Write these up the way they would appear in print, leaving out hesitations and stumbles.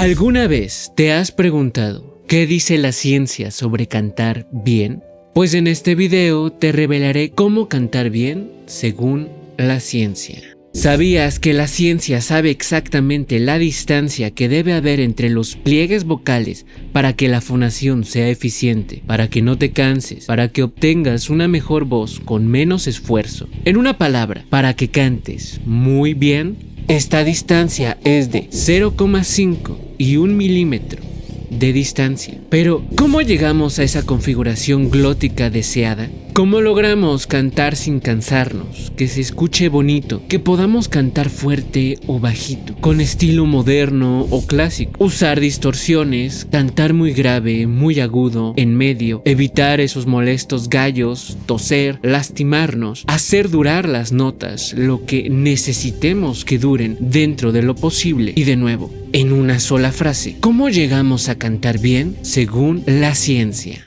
¿Alguna vez te has preguntado qué dice la ciencia sobre cantar bien? Pues en este video te revelaré cómo cantar bien según la ciencia. ¿Sabías que la ciencia sabe exactamente la distancia que debe haber entre los pliegues vocales para que la fonación sea eficiente, para que no te canses, para que obtengas una mejor voz con menos esfuerzo? En una palabra, para que cantes muy bien, esta distancia es de 0,5 y 1 milímetro de distancia. Pero, ¿cómo llegamos a esa configuración glótica deseada? ¿Cómo logramos cantar sin cansarnos, que se escuche bonito, que podamos cantar fuerte o bajito, con estilo moderno o clásico? Usar distorsiones, cantar muy grave, muy agudo, en medio, evitar esos molestos gallos, toser, lastimarnos, hacer durar las notas, lo que necesitemos que duren dentro de lo posible. Y de nuevo, en una sola frase, ¿cómo llegamos a cantar bien según la ciencia?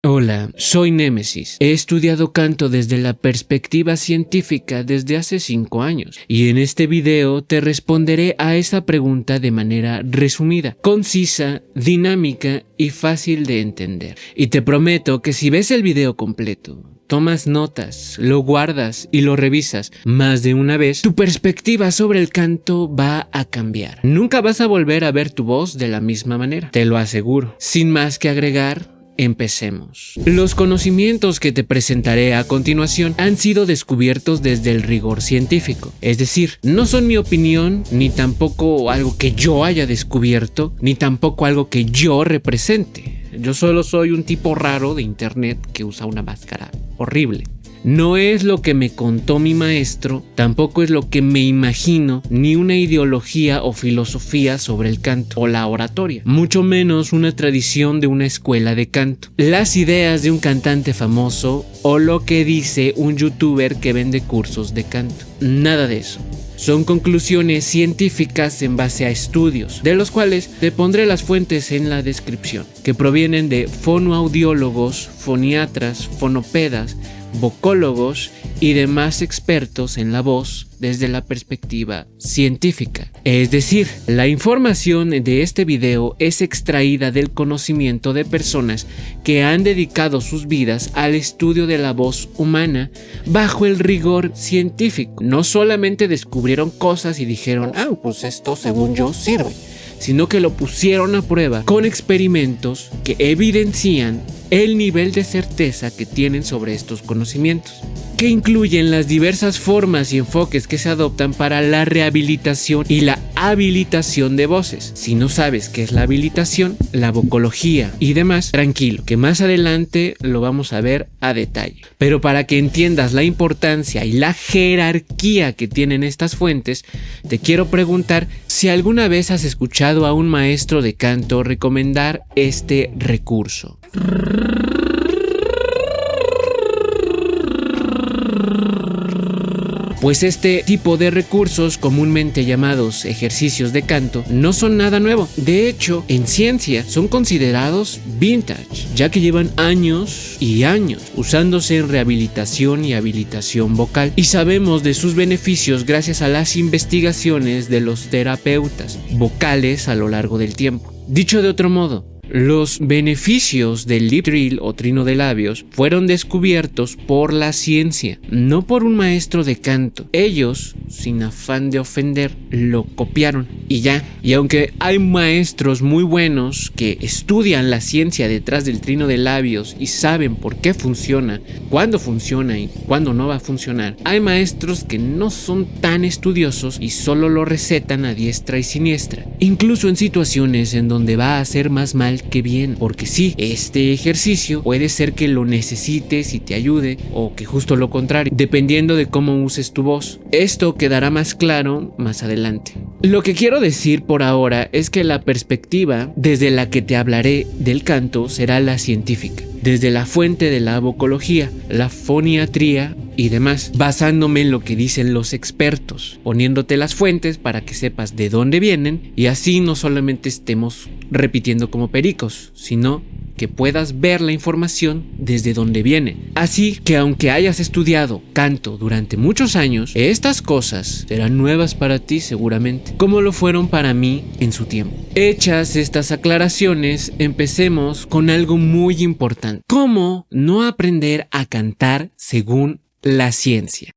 Hola, soy Némesis. He estudiado canto desde la perspectiva científica desde hace 5 años y en este video te responderé a esa pregunta de manera resumida, concisa, dinámica y fácil de entender. Y te prometo que si ves el video completo, tomas notas, lo guardas y lo revisas más de una vez, tu perspectiva sobre el canto va a cambiar. Nunca vas a volver a ver tu voz de la misma manera, te lo aseguro. Sin más que agregar, empecemos. Los conocimientos que te presentaré a continuación han sido descubiertos desde el rigor científico. Es decir, no son mi opinión, ni tampoco algo que yo haya descubierto, ni tampoco algo que yo represente. Yo solo soy un tipo raro de internet que usa una máscara horrible. No es lo que me contó mi maestro, tampoco es lo que me imagino, ni una ideología o filosofía sobre el canto o la oratoria, mucho menos una tradición de una escuela de canto, las ideas de un cantante famoso o lo que dice un youtuber que vende cursos de canto. Nada de eso. Son conclusiones científicas en base a estudios, de los cuales te pondré las fuentes en la descripción, que provienen de fonoaudiólogos, foniatras, fonopedas, vocólogos y demás expertos en la voz desde la perspectiva científica. Es decir, la información de este video es extraída del conocimiento de personas que han dedicado sus vidas al estudio de la voz humana bajo el rigor científico. No solamente descubrieron cosas y dijeron, pues esto según yo sirve, sino que lo pusieron a prueba con experimentos que evidencian el nivel de certeza que tienen sobre estos conocimientos, que incluyen las diversas formas y enfoques que se adoptan para la rehabilitación y la habilitación de voces. Si no sabes qué es la habilitación, la vocología y demás, tranquilo, que más adelante lo vamos a ver a detalle. Pero para que entiendas la importancia y la jerarquía que tienen estas fuentes, te quiero preguntar si alguna vez has escuchado a un maestro de canto recomendar este recurso. Pues este tipo de recursos, comúnmente llamados ejercicios de canto, no son nada nuevo. De hecho, en ciencia son considerados vintage, ya que llevan años y años usándose en rehabilitación y habilitación vocal. Y sabemos de sus beneficios gracias a las investigaciones de los terapeutas vocales a lo largo del tiempo. Dicho de otro modo, los beneficios del lip trill o trino de labios fueron descubiertos por la ciencia, no por un maestro de canto. Ellos, sin afán de ofender, lo copiaron y ya. Y aunque hay maestros muy buenos que estudian la ciencia detrás del trino de labios y saben por qué funciona, cuándo funciona y cuándo no va a funcionar, hay maestros que no son tan estudiosos y solo lo recetan a diestra y siniestra, incluso en situaciones en donde va a hacer más mal que bien, porque sí, este ejercicio puede ser que lo necesites y te ayude, o que justo lo contrario, dependiendo de cómo uses tu voz. Esto quedará más claro más adelante. Lo que quiero decir por ahora es que la perspectiva desde la que te hablaré del canto será la científica, desde la fuente de la vocología, la foniatría y demás, basándome en lo que dicen los expertos, poniéndote las fuentes para que sepas de dónde vienen y así no solamente estemos repitiendo como pericos, sino que puedas ver la información desde donde viene. Así que aunque hayas estudiado canto durante muchos años, estas cosas serán nuevas para ti seguramente, como lo fueron para mí en su tiempo. Hechas estas aclaraciones, empecemos con algo muy importante: ¿cómo no aprender a cantar según la ciencia?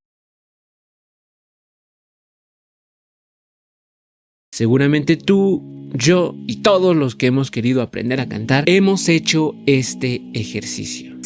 Seguramente tú, yo y todos los que hemos querido aprender a cantar hemos hecho este ejercicio.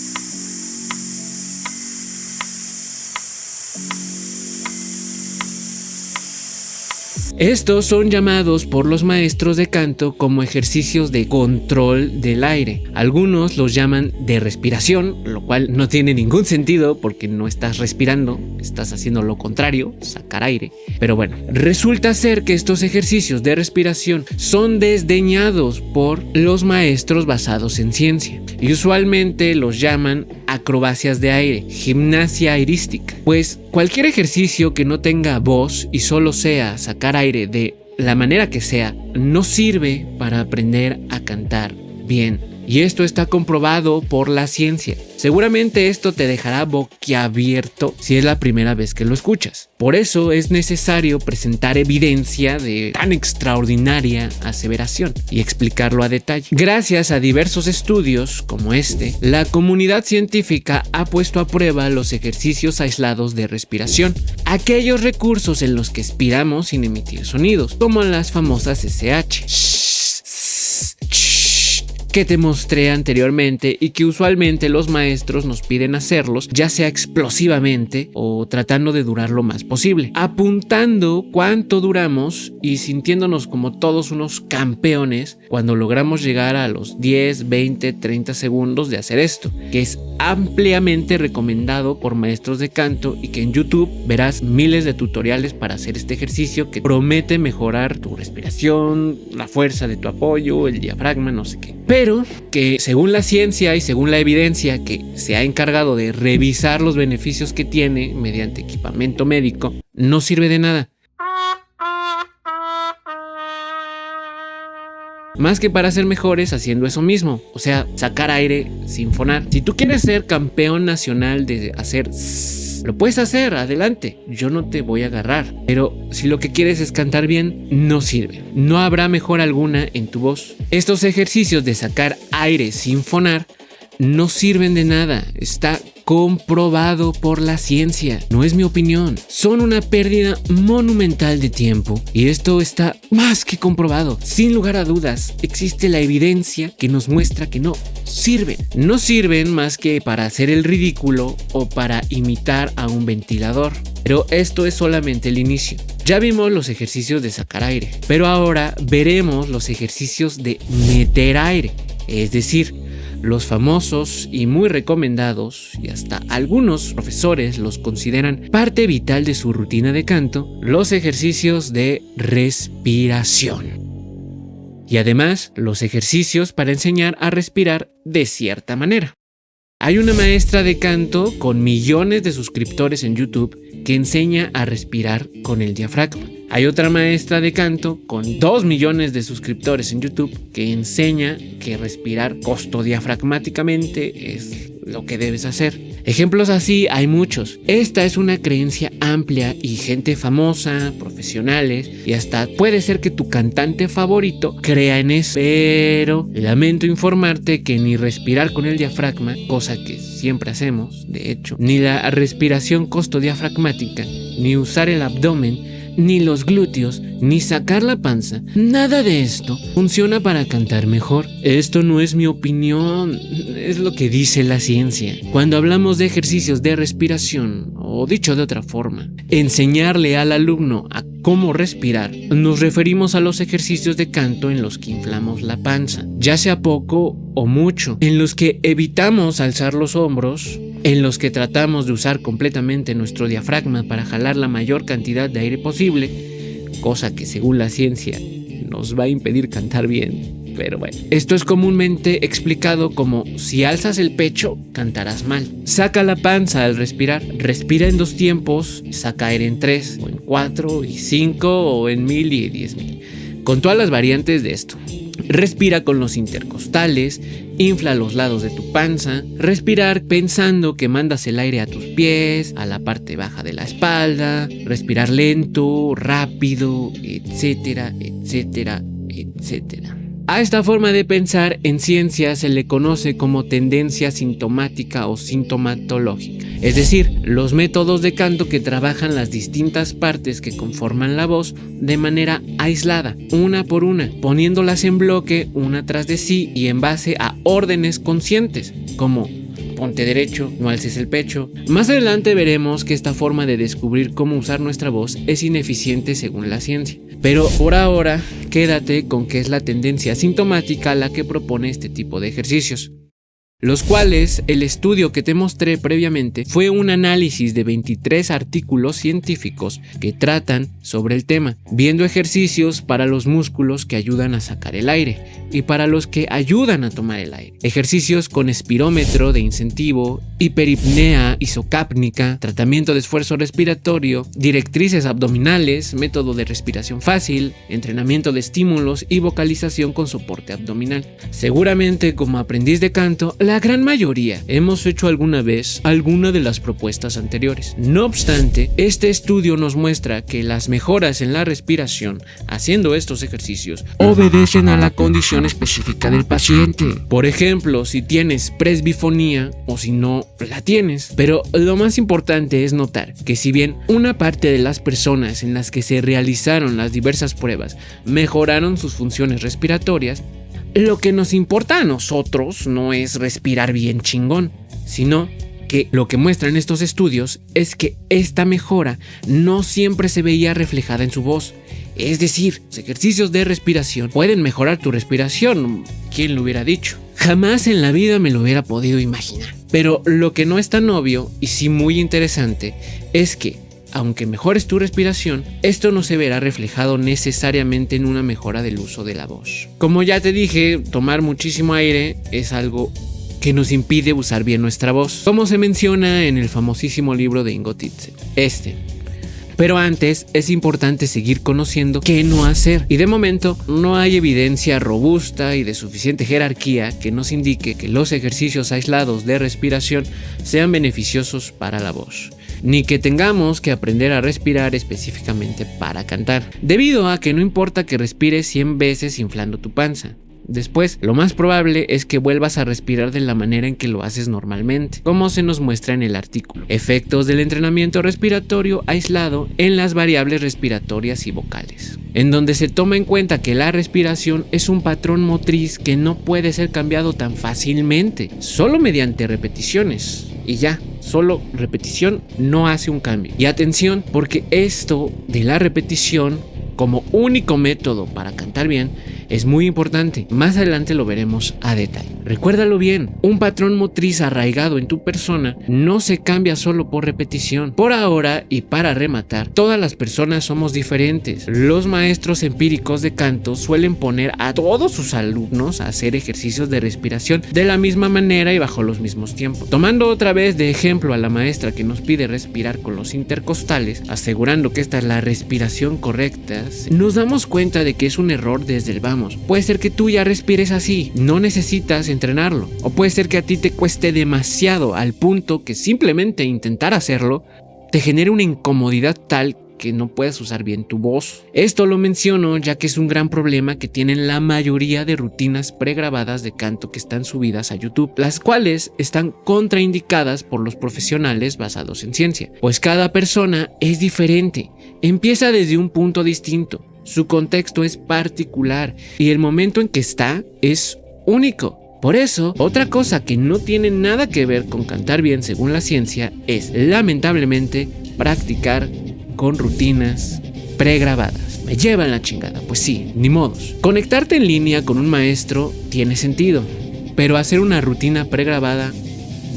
Estos son llamados por los maestros de canto como ejercicios de control del aire. Algunos los llaman de respiración, lo cual no tiene ningún sentido porque no estás respirando, estás haciendo lo contrario, sacar aire. Pero bueno, resulta ser que estos ejercicios de respiración son desdeñados por los maestros basados en ciencia y usualmente los llaman acrobacias de aire, gimnasia airística. Pues cualquier ejercicio que no tenga voz y solo sea sacar aire de la manera que sea, no sirve para aprender a cantar bien. Y esto está comprobado por la ciencia. Seguramente esto te dejará boquiabierto si es la primera vez que lo escuchas. Por eso es necesario presentar evidencia de tan extraordinaria aseveración y explicarlo a detalle. Gracias a diversos estudios como este, la comunidad científica ha puesto a prueba los ejercicios aislados de respiración, aquellos recursos en los que expiramos sin emitir sonidos, como las famosas SH. Que te mostré anteriormente y que usualmente los maestros nos piden hacerlos, ya sea explosivamente o tratando de durar lo más posible, apuntando cuánto duramos y sintiéndonos como todos unos campeones cuando logramos llegar a los 10, 20, 30 segundos de hacer esto, que es ampliamente recomendado por maestros de canto y que en YouTube verás miles de tutoriales para hacer este ejercicio que promete mejorar tu respiración, la fuerza de tu apoyo, el diafragma, no sé qué. Pero que según la ciencia y según la evidencia que se ha encargado de revisar los beneficios que tiene mediante equipamiento médico, no sirve de nada. Más que para ser mejores haciendo eso mismo, o sea, sacar aire sin fonar. Si tú quieres ser campeón nacional de hacer lo puedes hacer, adelante, yo no te voy a agarrar. Pero si lo que quieres es cantar bien, no sirve. No habrá mejora alguna en tu voz. Estos ejercicios de sacar aire sin fonar no sirven de nada. Está comprobado por la ciencia. No es mi opinión. Son una pérdida monumental de tiempo. Y esto está más que comprobado. Sin lugar a dudas, existe la evidencia que nos muestra que no sirven. No sirven más que para hacer el ridículo o para imitar a un ventilador. Pero esto es solamente el inicio. Ya vimos los ejercicios de sacar aire, pero ahora veremos los ejercicios de meter aire, es decir, los famosos y muy recomendados, y hasta algunos profesores los consideran parte vital de su rutina de canto, los ejercicios de respiración. Y además, los ejercicios para enseñar a respirar de cierta manera. Hay una maestra de canto con millones de suscriptores en YouTube que enseña a respirar con el diafragma. Hay otra maestra de canto con 2 millones de suscriptores en YouTube que enseña que respirar costodiafragmáticamente es lo que debes hacer. Ejemplos así hay muchos. Esta es una creencia amplia y gente famosa, profesionales y hasta puede ser que tu cantante favorito crea en eso. Pero lamento informarte que ni respirar con el diafragma, cosa que siempre hacemos, de hecho, ni la respiración costodiafragmática, ni usar el abdomen, ni los glúteos, ni sacar la panza, nada de esto funciona para cantar mejor. Esto no es mi opinión, es lo que dice la ciencia. Cuando hablamos de ejercicios de respiración, o dicho de otra forma, enseñarle al alumno a cómo respirar, nos referimos a los ejercicios de canto en los que inflamos la panza, ya sea poco o mucho, en los que evitamos alzar los hombros, en los que tratamos de usar completamente nuestro diafragma para jalar la mayor cantidad de aire posible, cosa que según la ciencia nos va a impedir cantar bien. Pero bueno, esto es comúnmente explicado como si alzas el pecho, cantarás mal. Saca la panza al respirar. Respira en 2 tiempos, saca aire en 3, o en 4 y 5, o en 1000 y 10,000. Con todas las variantes de esto. Respira con los intercostales, infla los lados de tu panza, respirar pensando que mandas el aire a tus pies, a la parte baja de la espalda, respirar lento, rápido, etcétera, etcétera, etcétera. A esta forma de pensar en ciencia se le conoce como tendencia sintomática o sintomatológica, es decir, los métodos de canto que trabajan las distintas partes que conforman la voz de manera aislada, una por una, poniéndolas en bloque una tras de sí y en base a órdenes conscientes, como ponte derecho, no alces el pecho. Más adelante veremos que esta forma de descubrir cómo usar nuestra voz es ineficiente según la ciencia. Pero por ahora, quédate con que es la tendencia sintomática la que propone este tipo de ejercicios, los cuales el estudio que te mostré previamente fue un análisis de 23 artículos científicos que tratan sobre el tema, viendo ejercicios para los músculos que ayudan a sacar el aire y para los que ayudan a tomar el aire, ejercicios con espirómetro de incentivo, hiperipnea isocápnica, tratamiento de esfuerzo respiratorio, directrices abdominales, método de respiración fácil, entrenamiento de estímulos y vocalización con soporte abdominal. Seguramente como aprendiz de canto, la gran mayoría hemos hecho alguna vez alguna de las propuestas anteriores. No obstante, este estudio nos muestra que las mejoras en la respiración haciendo estos ejercicios obedecen a la condición específica del paciente. Por ejemplo, si tienes presbifonía o si no la tienes. Pero lo más importante es notar que si bien una parte de las personas en las que se realizaron las diversas pruebas mejoraron sus funciones respiratorias, lo que nos importa a nosotros no es respirar bien chingón, sino que lo que muestran estos estudios es que esta mejora no siempre se veía reflejada en su voz. Es decir, los ejercicios de respiración pueden mejorar tu respiración. ¿Quién lo hubiera dicho? Jamás en la vida me lo hubiera podido imaginar. Pero lo que no es tan obvio y sí muy interesante es que aunque mejores tu respiración, esto no se verá reflejado necesariamente en una mejora del uso de la voz. Como ya te dije, tomar muchísimo aire es algo que nos impide usar bien nuestra voz, como se menciona en el famosísimo libro de Ingo Titze. Pero antes es importante seguir conociendo qué no hacer, y de momento no hay evidencia robusta y de suficiente jerarquía que nos indique que los ejercicios aislados de respiración sean beneficiosos para la voz, ni que tengamos que aprender a respirar específicamente para cantar, debido a que no importa que respires 100 veces inflando tu panza. Después, lo más probable es que vuelvas a respirar de la manera en que lo haces normalmente, como se nos muestra en el artículo. Efectos del entrenamiento respiratorio aislado en las variables respiratorias y vocales, en donde se toma en cuenta que la respiración es un patrón motriz que no puede ser cambiado tan fácilmente, solo mediante repeticiones. Y ya, solo repetición no hace un cambio. Y atención, porque esto de la repetición como único método para cantar bien es muy importante. Más adelante lo veremos a detalle. Recuérdalo bien, un patrón motriz arraigado en tu persona no se cambia solo por repetición. Por ahora y para rematar, todas las personas somos diferentes. Los maestros empíricos de canto suelen poner a todos sus alumnos a hacer ejercicios de respiración de la misma manera y bajo los mismos tiempos. Tomando otra vez de ejemplo a la maestra que nos pide respirar con los intercostales, asegurando que esta es la respiración correcta, nos damos cuenta de que es un error desde el vamos. Puede ser que tú ya respires así, no necesitas entrenarlo. O puede ser que a ti te cueste demasiado al punto que simplemente intentar hacerlo te genere una incomodidad tal que no puedas usar bien tu voz. Esto lo menciono ya que es un gran problema que tienen la mayoría de rutinas pregrabadas de canto que están subidas a YouTube, las cuales están contraindicadas por los profesionales basados en ciencia, pues cada persona es diferente, empieza desde un punto distinto, su contexto es particular y el momento en que está es único. Por eso, otra cosa que no tiene nada que ver con cantar bien según la ciencia es, lamentablemente, practicar con rutinas pregrabadas. Me llevan la chingada, pues sí, ni modos. Conectarte en línea con un maestro tiene sentido, pero hacer una rutina pregrabada,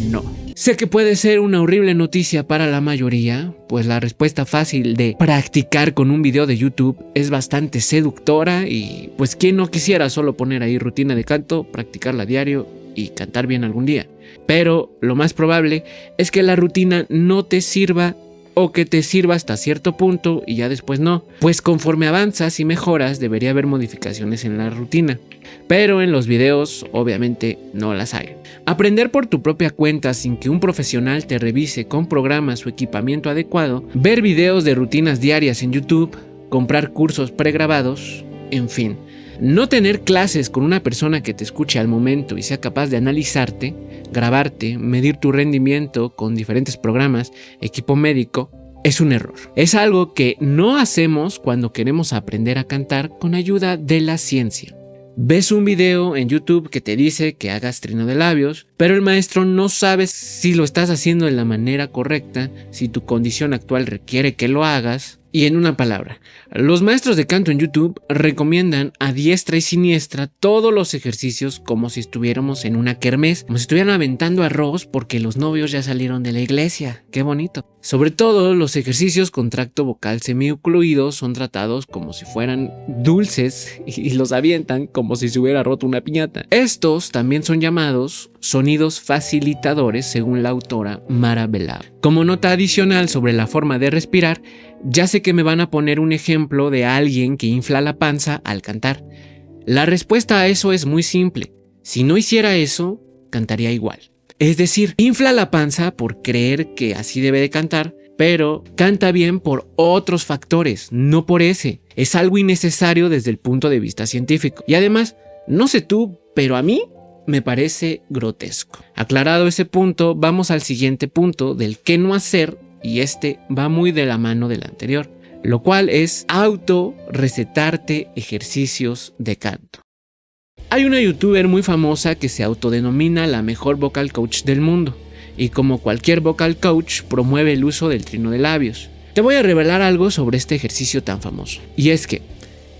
no. Sé que puede ser una horrible noticia para la mayoría, pues la respuesta fácil de practicar con un video de YouTube es bastante seductora y pues quién no quisiera solo poner ahí rutina de canto, practicarla a diario y cantar bien algún día. Pero lo más probable es que la rutina no te sirva o que te sirva hasta cierto punto y ya después no. Pues conforme avanzas y mejoras debería haber modificaciones en la rutina, pero en los videos obviamente no las hay. Aprender por tu propia cuenta sin que un profesional te revise con programas o equipamiento adecuado, ver videos de rutinas diarias en YouTube, comprar cursos pregrabados, en fin. No tener clases con una persona que te escuche al momento y sea capaz de analizarte, grabarte, medir tu rendimiento con diferentes programas, equipo médico, es un error. Es algo que no hacemos cuando queremos aprender a cantar con ayuda de la ciencia. Ves un video en YouTube que te dice que hagas trino de labios, pero el maestro no sabe si lo estás haciendo de la manera correcta, si tu condición actual requiere que lo hagas. Y en una palabra, los maestros de canto en YouTube recomiendan a diestra y siniestra todos los ejercicios como si estuviéramos en una kermés, como si estuvieran aventando arroz porque los novios ya salieron de la iglesia. ¡Qué bonito! Sobre todo, los ejercicios con tracto vocal semiocluido son tratados como si fueran dulces y los avientan como si se hubiera roto una piñata. Estos también son llamados sonidos facilitadores, según la autora Mara Belao. Como nota adicional sobre la forma de respirar, ya sé que me van a poner un ejemplo de alguien que infla la panza al cantar. La respuesta a eso es muy simple. Si no hiciera eso, cantaría igual. Es decir, infla la panza por creer que así debe de cantar, pero canta bien por otros factores, no por ese. Es algo innecesario desde el punto de vista científico. Y además, no sé tú, pero a mí me parece grotesco. Aclarado ese punto, vamos al siguiente punto del qué no hacer, y este va muy de la mano del anterior, lo cual es auto-recetarte ejercicios de canto. Hay una youtuber muy famosa que se autodenomina la mejor vocal coach del mundo, y como cualquier vocal coach promueve el uso del trino de labios. Te voy a revelar algo sobre este ejercicio tan famoso, y es que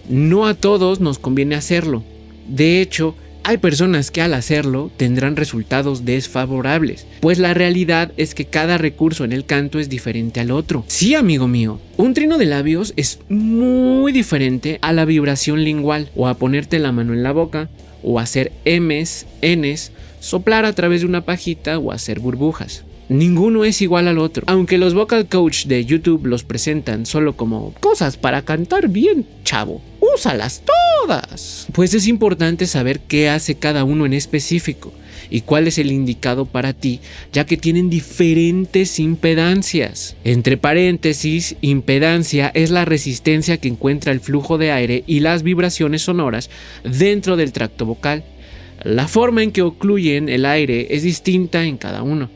no a todos nos conviene hacerlo. De hecho, hay personas que al hacerlo tendrán resultados desfavorables, pues la realidad es que cada recurso en el canto es diferente al otro. Sí, amigo mío, un trino de labios es muy diferente a la vibración lingual, o a ponerte la mano en la boca, o hacer M's, N's, soplar a través de una pajita o hacer burbujas. Ninguno es igual al otro. Aunque los vocal coach de YouTube los presentan solo como cosas para cantar bien, chavo, úsalas todas. Pues es importante saber qué hace cada uno en específico y cuál es el indicado para ti, ya que tienen diferentes impedancias. Entre paréntesis, impedancia es la resistencia que encuentra el flujo de aire y las vibraciones sonoras dentro del tracto vocal. La forma en que ocluyen el aire es distinta en cada uno,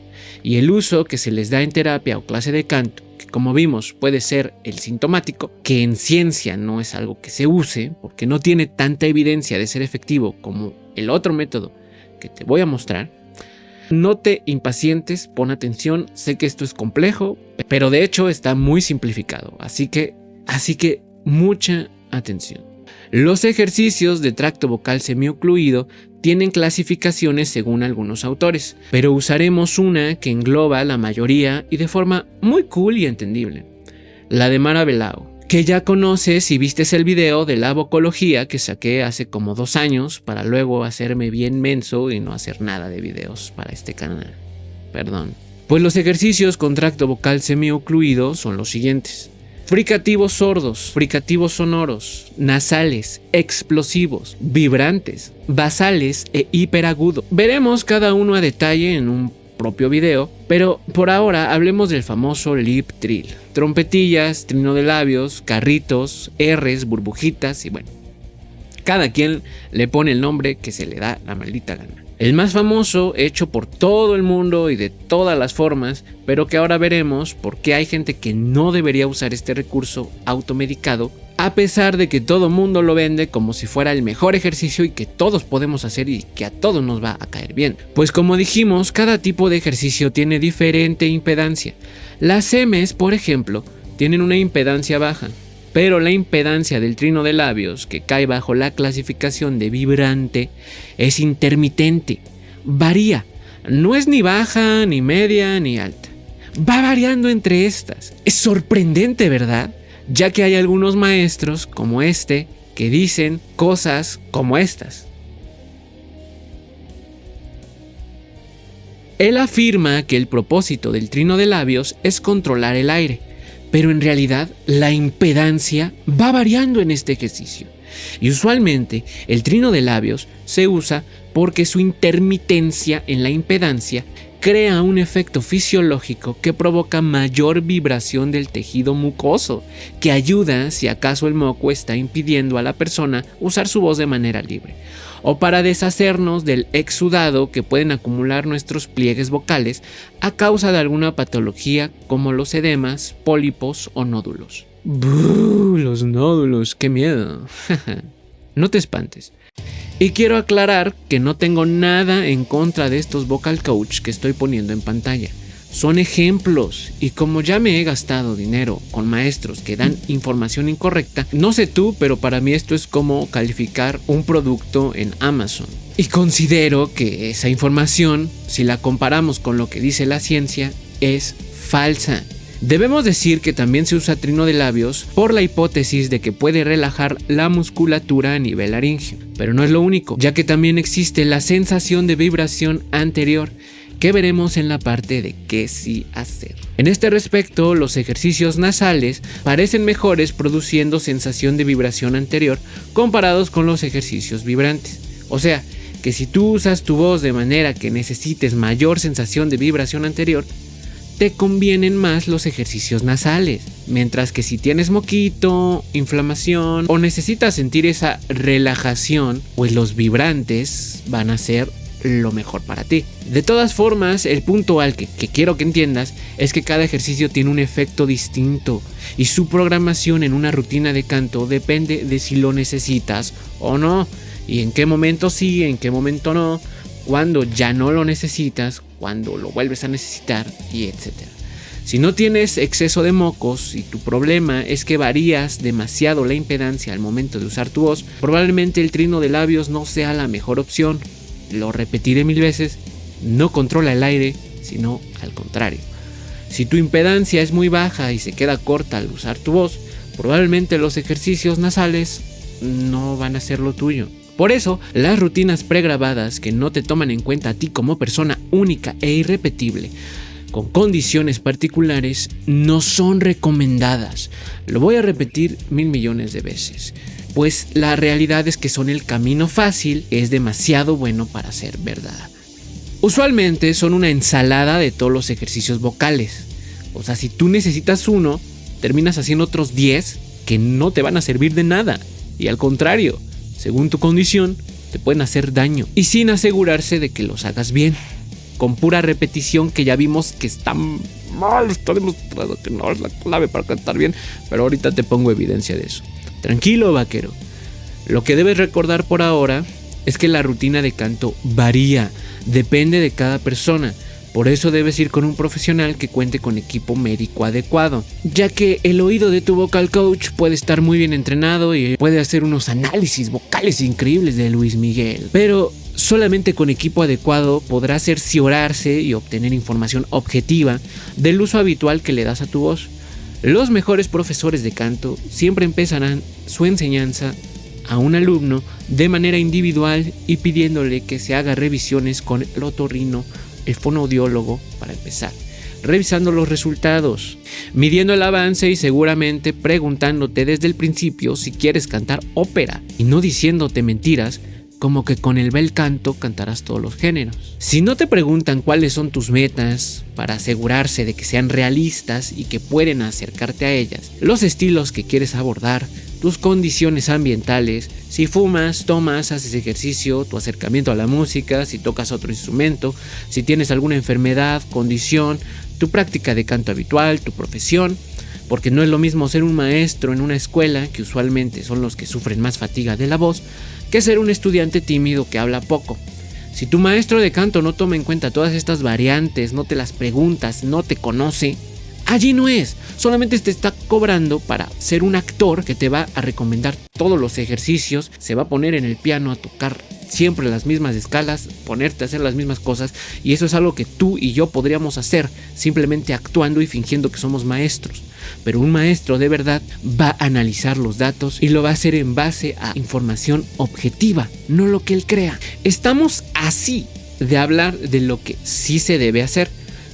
y el uso que se les da en terapia o clase de canto, que como vimos puede ser el sintomático, que en ciencia no es algo que se use porque no tiene tanta evidencia de ser efectivo como el otro método que te voy a mostrar. No te impacientes, pon atención, sé que esto es complejo, pero de hecho está muy simplificado, así que mucha atención. Los ejercicios de tracto vocal semiocluido tienen clasificaciones según algunos autores, pero usaremos una que engloba la mayoría y de forma muy cool y entendible, la de Mara Belao, que ya conoces si vistes el video de la vocología que saqué hace como 2 años para luego hacerme bien menso y no hacer nada de videos para este canal. Perdón. Pues los ejercicios con tracto vocal semiocluido son los siguientes: fricativos sordos, fricativos sonoros, nasales, explosivos, vibrantes, basales e hiperagudo. Veremos cada uno a detalle en un propio video, pero por ahora hablemos del famoso lip trill. Trompetillas, trino de labios, carritos, R's, burbujitas y bueno, cada quien le pone el nombre que se le da la maldita gana. El más famoso, hecho por todo el mundo y de todas las formas, pero que ahora veremos por qué hay gente que no debería usar este recurso automedicado, a pesar de que todo mundo lo vende como si fuera el mejor ejercicio y que todos podemos hacer y que a todos nos va a caer bien. Pues como dijimos, cada tipo de ejercicio tiene diferente impedancia. Las M's, por ejemplo, tienen una impedancia baja, pero la impedancia del trino de labios, que cae bajo la clasificación de vibrante, es intermitente, varía, no es ni baja, ni media, ni alta, va variando entre estas. Es sorprendente, ¿verdad? Ya que hay algunos maestros, como este, que dicen cosas como estas. Él afirma que el propósito del trino de labios es controlar el aire, pero en realidad la impedancia va variando en este ejercicio. Y usualmente el trino de labios se usa porque su intermitencia en la impedancia crea un efecto fisiológico que provoca mayor vibración del tejido mucoso, que ayuda si acaso el moco está impidiendo a la persona usar su voz de manera libre, o para deshacernos del exudado que pueden acumular nuestros pliegues vocales a causa de alguna patología como los edemas, pólipos o nódulos. ¡Buh! Los nódulos, qué miedo. No te espantes. Y quiero aclarar que no tengo nada en contra de estos vocal coach que estoy poniendo en pantalla. Son ejemplos, y como ya me he gastado dinero con maestros que dan información incorrecta, no sé tú, pero para mí esto es como calificar un producto en Amazon. Y considero que esa información, si la comparamos con lo que dice la ciencia, es falsa. Debemos decir que también se usa trino de labios por la hipótesis de que puede relajar la musculatura a nivel laringio, pero no es lo único, ya que también existe la sensación de vibración anterior, que veremos en la parte de qué sí hacer. En este respecto, los ejercicios nasales parecen mejores produciendo sensación de vibración anterior comparados con los ejercicios vibrantes. O sea, que si tú usas tu voz de manera que necesites mayor sensación de vibración anterior, te convienen más los ejercicios nasales, mientras que si tienes moquito, inflamación o necesitas sentir esa relajación, pues los vibrantes van a ser lo mejor para ti. De todas formas, el punto al que quiero que entiendas es que cada ejercicio tiene un efecto distinto y su programación en una rutina de canto depende de si lo necesitas o no, y en qué momento sí, en qué momento no, cuando ya no lo necesitas, cuando lo vuelves a necesitar, y etcétera. Si no tienes exceso de mocos y tu problema es que varías demasiado la impedancia al momento de usar tu voz, probablemente el trino de labios no sea la mejor opción. Lo repetiré 1000 veces, no controla el aire, sino al contrario. Si tu impedancia es muy baja y se queda corta al usar tu voz, probablemente los ejercicios nasales no van a ser lo tuyo. Por eso, las rutinas pregrabadas que no te toman en cuenta a ti como persona única e irrepetible, con condiciones particulares, no son recomendadas. Lo voy a repetir 1000 millones de veces, pues la realidad es que son el camino fácil, que es demasiado bueno para ser verdad. Usualmente son una ensalada de todos los ejercicios vocales. O sea, si tú necesitas uno, terminas haciendo otros 10 que no te van a servir de nada. Y al contrario, según tu condición, te pueden hacer daño. Y sin asegurarse de que los hagas bien. Con pura repetición, que ya vimos que está mal, está demostrado que no es la clave para cantar bien. Pero ahorita te pongo evidencia de eso. Tranquilo, vaquero. Lo que debes recordar por ahora es que la rutina de canto varía. Depende de cada persona. Por eso debes ir con un profesional que cuente con equipo médico adecuado, ya que el oído de tu vocal coach puede estar muy bien entrenado y puede hacer unos análisis vocales increíbles de Luis Miguel, pero solamente con equipo adecuado podrá cerciorarse y obtener información objetiva del uso habitual que le das a tu voz. Los mejores profesores de canto siempre empezarán su enseñanza a un alumno de manera individual y pidiéndole que se haga revisiones con el otorrino, el fonoaudiólogo, para empezar, revisando los resultados, midiendo el avance y seguramente preguntándote desde el principio si quieres cantar ópera y no diciéndote mentiras como que con el bel canto cantarás todos los géneros. Si no te preguntan cuáles son tus metas para asegurarse de que sean realistas y que pueden acercarte a ellas, los estilos que quieres abordar, tus condiciones ambientales, si fumas, tomas, haces ejercicio, tu acercamiento a la música, si tocas otro instrumento, si tienes alguna enfermedad, condición, tu práctica de canto habitual, tu profesión, porque no es lo mismo ser un maestro en una escuela, que usualmente son los que sufren más fatiga de la voz, que ser un estudiante tímido que habla poco. Si tu maestro de canto no toma en cuenta todas estas variantes, no te las preguntas, no te conoce, allí no es. Solamente te está cobrando para ser un actor que te va a recomendar todos los ejercicios, se va a poner en el piano a tocar siempre las mismas escalas, ponerte a hacer las mismas cosas, y eso es algo que tú y yo podríamos hacer simplemente actuando y fingiendo que somos maestros. Pero un maestro de verdad va a analizar los datos y lo va a hacer en base a información objetiva, no lo que él crea. Estamos así de hablar de lo que sí se debe hacer,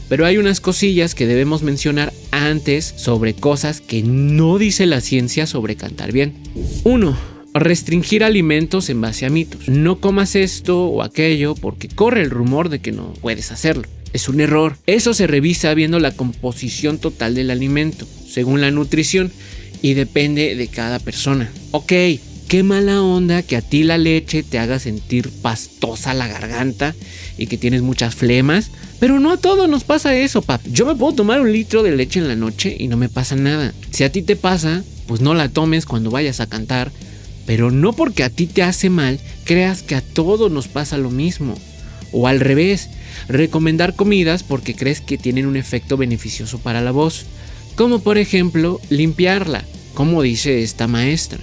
pero hay unas cosillas que debemos mencionar antes sobre cosas que no dice la ciencia sobre cantar bien. 1. Restringir alimentos en base a mitos. No comas esto o aquello porque corre el rumor de que no puedes hacerlo. Es un error. Eso se revisa viendo la composición total del alimento, según la nutrición, y depende de cada persona. Ok, qué mala onda que a ti la leche te haga sentir pastosa la garganta y que tienes muchas flemas, pero no a todos nos pasa eso, pap. Yo me puedo tomar 1 litro de leche en la noche y no me pasa nada. Si a ti te pasa, pues no la tomes cuando vayas a cantar, pero no porque a ti te hace mal, creas que a todos nos pasa lo mismo. O al revés, recomendar comidas porque crees que tienen un efecto beneficioso para la voz, como por ejemplo limpiarla, como dice esta maestra.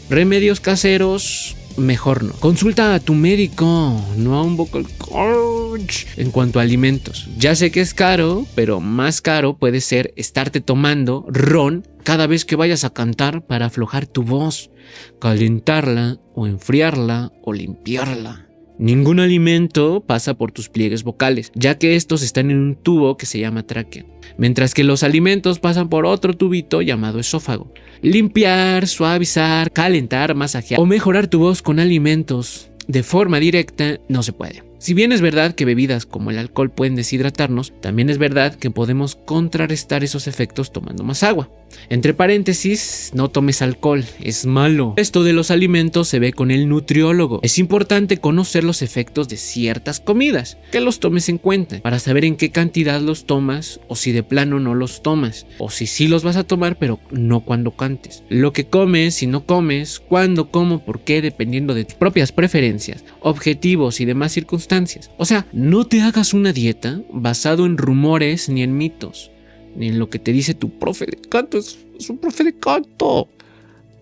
Remedios caseros, mejor no. Consulta a tu médico, no a un vocal coach. En cuanto a alimentos, ya sé que es caro, pero más caro puede ser estarte tomando ron cada vez que vayas a cantar para aflojar tu voz, calentarla o enfriarla o limpiarla. Ningún alimento pasa por tus pliegues vocales, ya que estos están en un tubo que se llama tráquea, mientras que los alimentos pasan por otro tubito llamado esófago. Limpiar, suavizar, calentar, masajear o mejorar tu voz con alimentos de forma directa no se puede. Si bien es verdad que bebidas como el alcohol pueden deshidratarnos, también es verdad que podemos contrarrestar esos efectos tomando más agua. Entre paréntesis, no tomes alcohol, es malo. Esto de los alimentos se ve con el nutriólogo. Es importante conocer los efectos de ciertas comidas, que los tomes en cuenta, para saber en qué cantidad los tomas o si de plano no los tomas, o si sí los vas a tomar pero no cuando cantes. Lo que comes, si no comes, cuándo, cómo, por qué, dependiendo de tus propias preferencias, objetivos y demás circunstancias. O sea, no te hagas una dieta basado en rumores ni en mitos, ni en lo que te dice tu profe de canto. Es un profe de canto.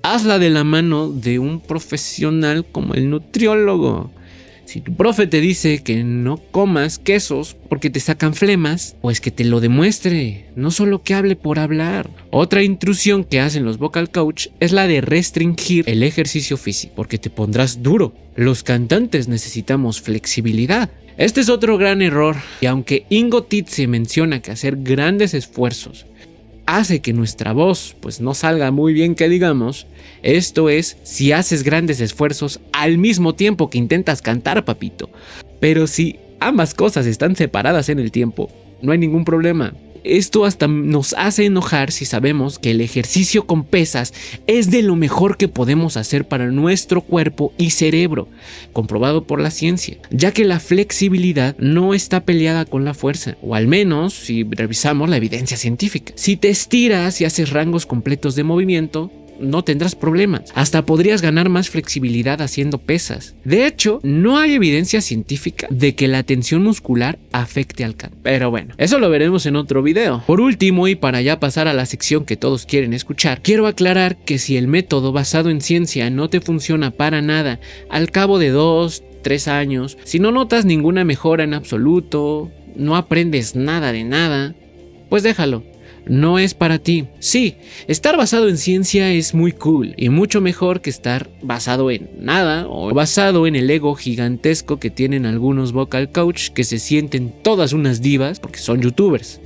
Hazla de la mano de un profesional como el nutriólogo. Si tu profe te dice que no comas quesos porque te sacan flemas, pues que te lo demuestre, no solo que hable por hablar. Otra intrusión que hacen los vocal coach es la de restringir el ejercicio físico, porque te pondrás duro. Los cantantes necesitamos flexibilidad. Este es otro gran error, y aunque Ingo Tietze menciona que hacer grandes esfuerzos hace que nuestra voz pues no salga muy bien, que digamos, esto es si haces grandes esfuerzos al mismo tiempo que intentas cantar, papito. Pero si ambas cosas están separadas en el tiempo, no hay ningún problema. Esto hasta nos hace enojar si sabemos que el ejercicio con pesas es de lo mejor que podemos hacer para nuestro cuerpo y cerebro, comprobado por la ciencia, ya que la flexibilidad no está peleada con la fuerza, o al menos si revisamos la evidencia científica. Si te estiras y haces rangos completos de movimiento, no tendrás problemas. Hasta podrías ganar más flexibilidad haciendo pesas. De hecho, no hay evidencia científica de que la tensión muscular afecte al canto. Pero bueno, eso lo veremos en otro video. Por último, y para ya pasar a la sección que todos quieren escuchar, quiero aclarar que si el método basado en ciencia no te funciona para nada, al cabo de 2-3 años, si no notas ninguna mejora en absoluto, no aprendes nada de nada, pues déjalo. No es para ti. Sí, estar basado en ciencia es muy cool y mucho mejor que estar basado en nada o basado en el ego gigantesco que tienen algunos vocal coach que se sienten todas unas divas porque son youtubers.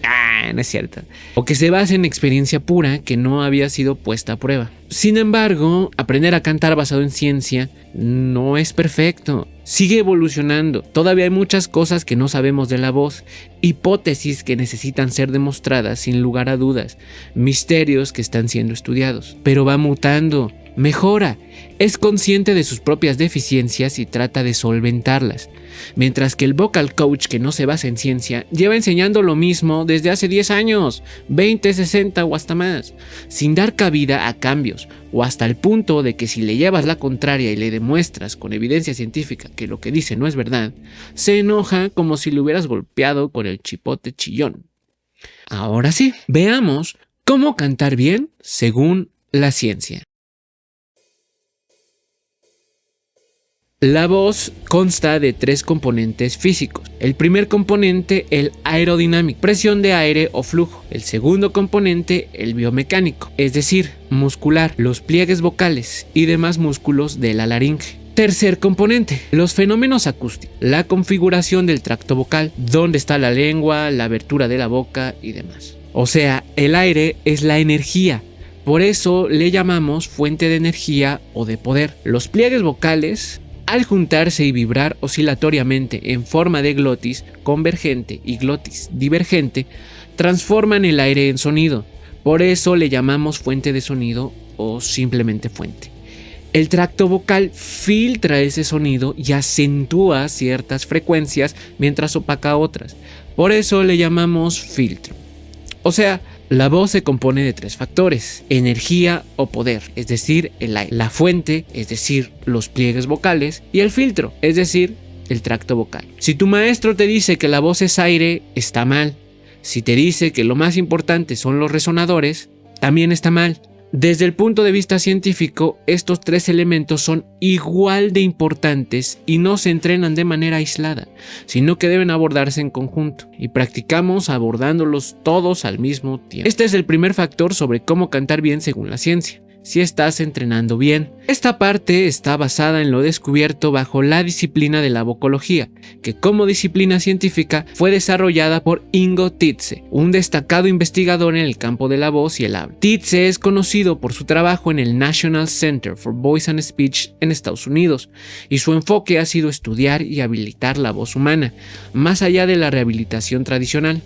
No es cierto. O que se basa en experiencia pura que no había sido puesta a prueba. Sin embargo, aprender a cantar basado en ciencia no es perfecto. Sigue evolucionando. Todavía hay muchas cosas que no sabemos de la voz, hipótesis que necesitan ser demostradas sin lugar a dudas, misterios que están siendo estudiados. Pero va mutando, mejora, es consciente de sus propias deficiencias y trata de solventarlas. Mientras que el vocal coach que no se basa en ciencia lleva enseñando lo mismo desde hace 10 años, 20, 60 o hasta más, sin dar cabida a cambios, o hasta el punto de que si le llevas la contraria y le demuestras con evidencia científica que lo que dice no es verdad, se enoja como si le hubieras golpeado con el chipote chillón. Ahora sí, veamos cómo cantar bien según la ciencia. La voz consta de 3 componentes físicos. El primer componente, el aerodinámico, presión de aire o flujo. El segundo componente, el biomecánico, es decir, muscular, los pliegues vocales y demás músculos de la laringe. Tercer componente, los fenómenos acústicos, la configuración del tracto vocal, dónde está la lengua, la abertura de la boca y demás. O sea, el aire es la energía, por eso le llamamos fuente de energía o de poder. Los pliegues vocales, al juntarse y vibrar oscilatoriamente en forma de glotis convergente y glotis divergente, transforman el aire en sonido, por eso le llamamos fuente de sonido o simplemente fuente. El tracto vocal filtra ese sonido y acentúa ciertas frecuencias mientras opaca otras. Por eso le llamamos filtro. O sea, la voz se compone de 3 factores: energía o poder, es decir, el aire; la fuente, es decir, los pliegues vocales; y el filtro, es decir, el tracto vocal. Si tu maestro te dice que la voz es aire, está mal. Si te dice que lo más importante son los resonadores, también está mal. Desde el punto de vista científico, estos 3 elementos son igual de importantes y no se entrenan de manera aislada, sino que deben abordarse en conjunto, y practicamos abordándolos todos al mismo tiempo. Este es el primer factor sobre cómo cantar bien según la ciencia: si estás entrenando bien. Esta parte está basada en lo descubierto bajo la disciplina de la vocología, que como disciplina científica fue desarrollada por Ingo Tietze, un destacado investigador en el campo de la voz y el habla. Tietze es conocido por su trabajo en el National Center for Voice and Speech en Estados Unidos, y su enfoque ha sido estudiar y habilitar la voz humana, más allá de la rehabilitación tradicional.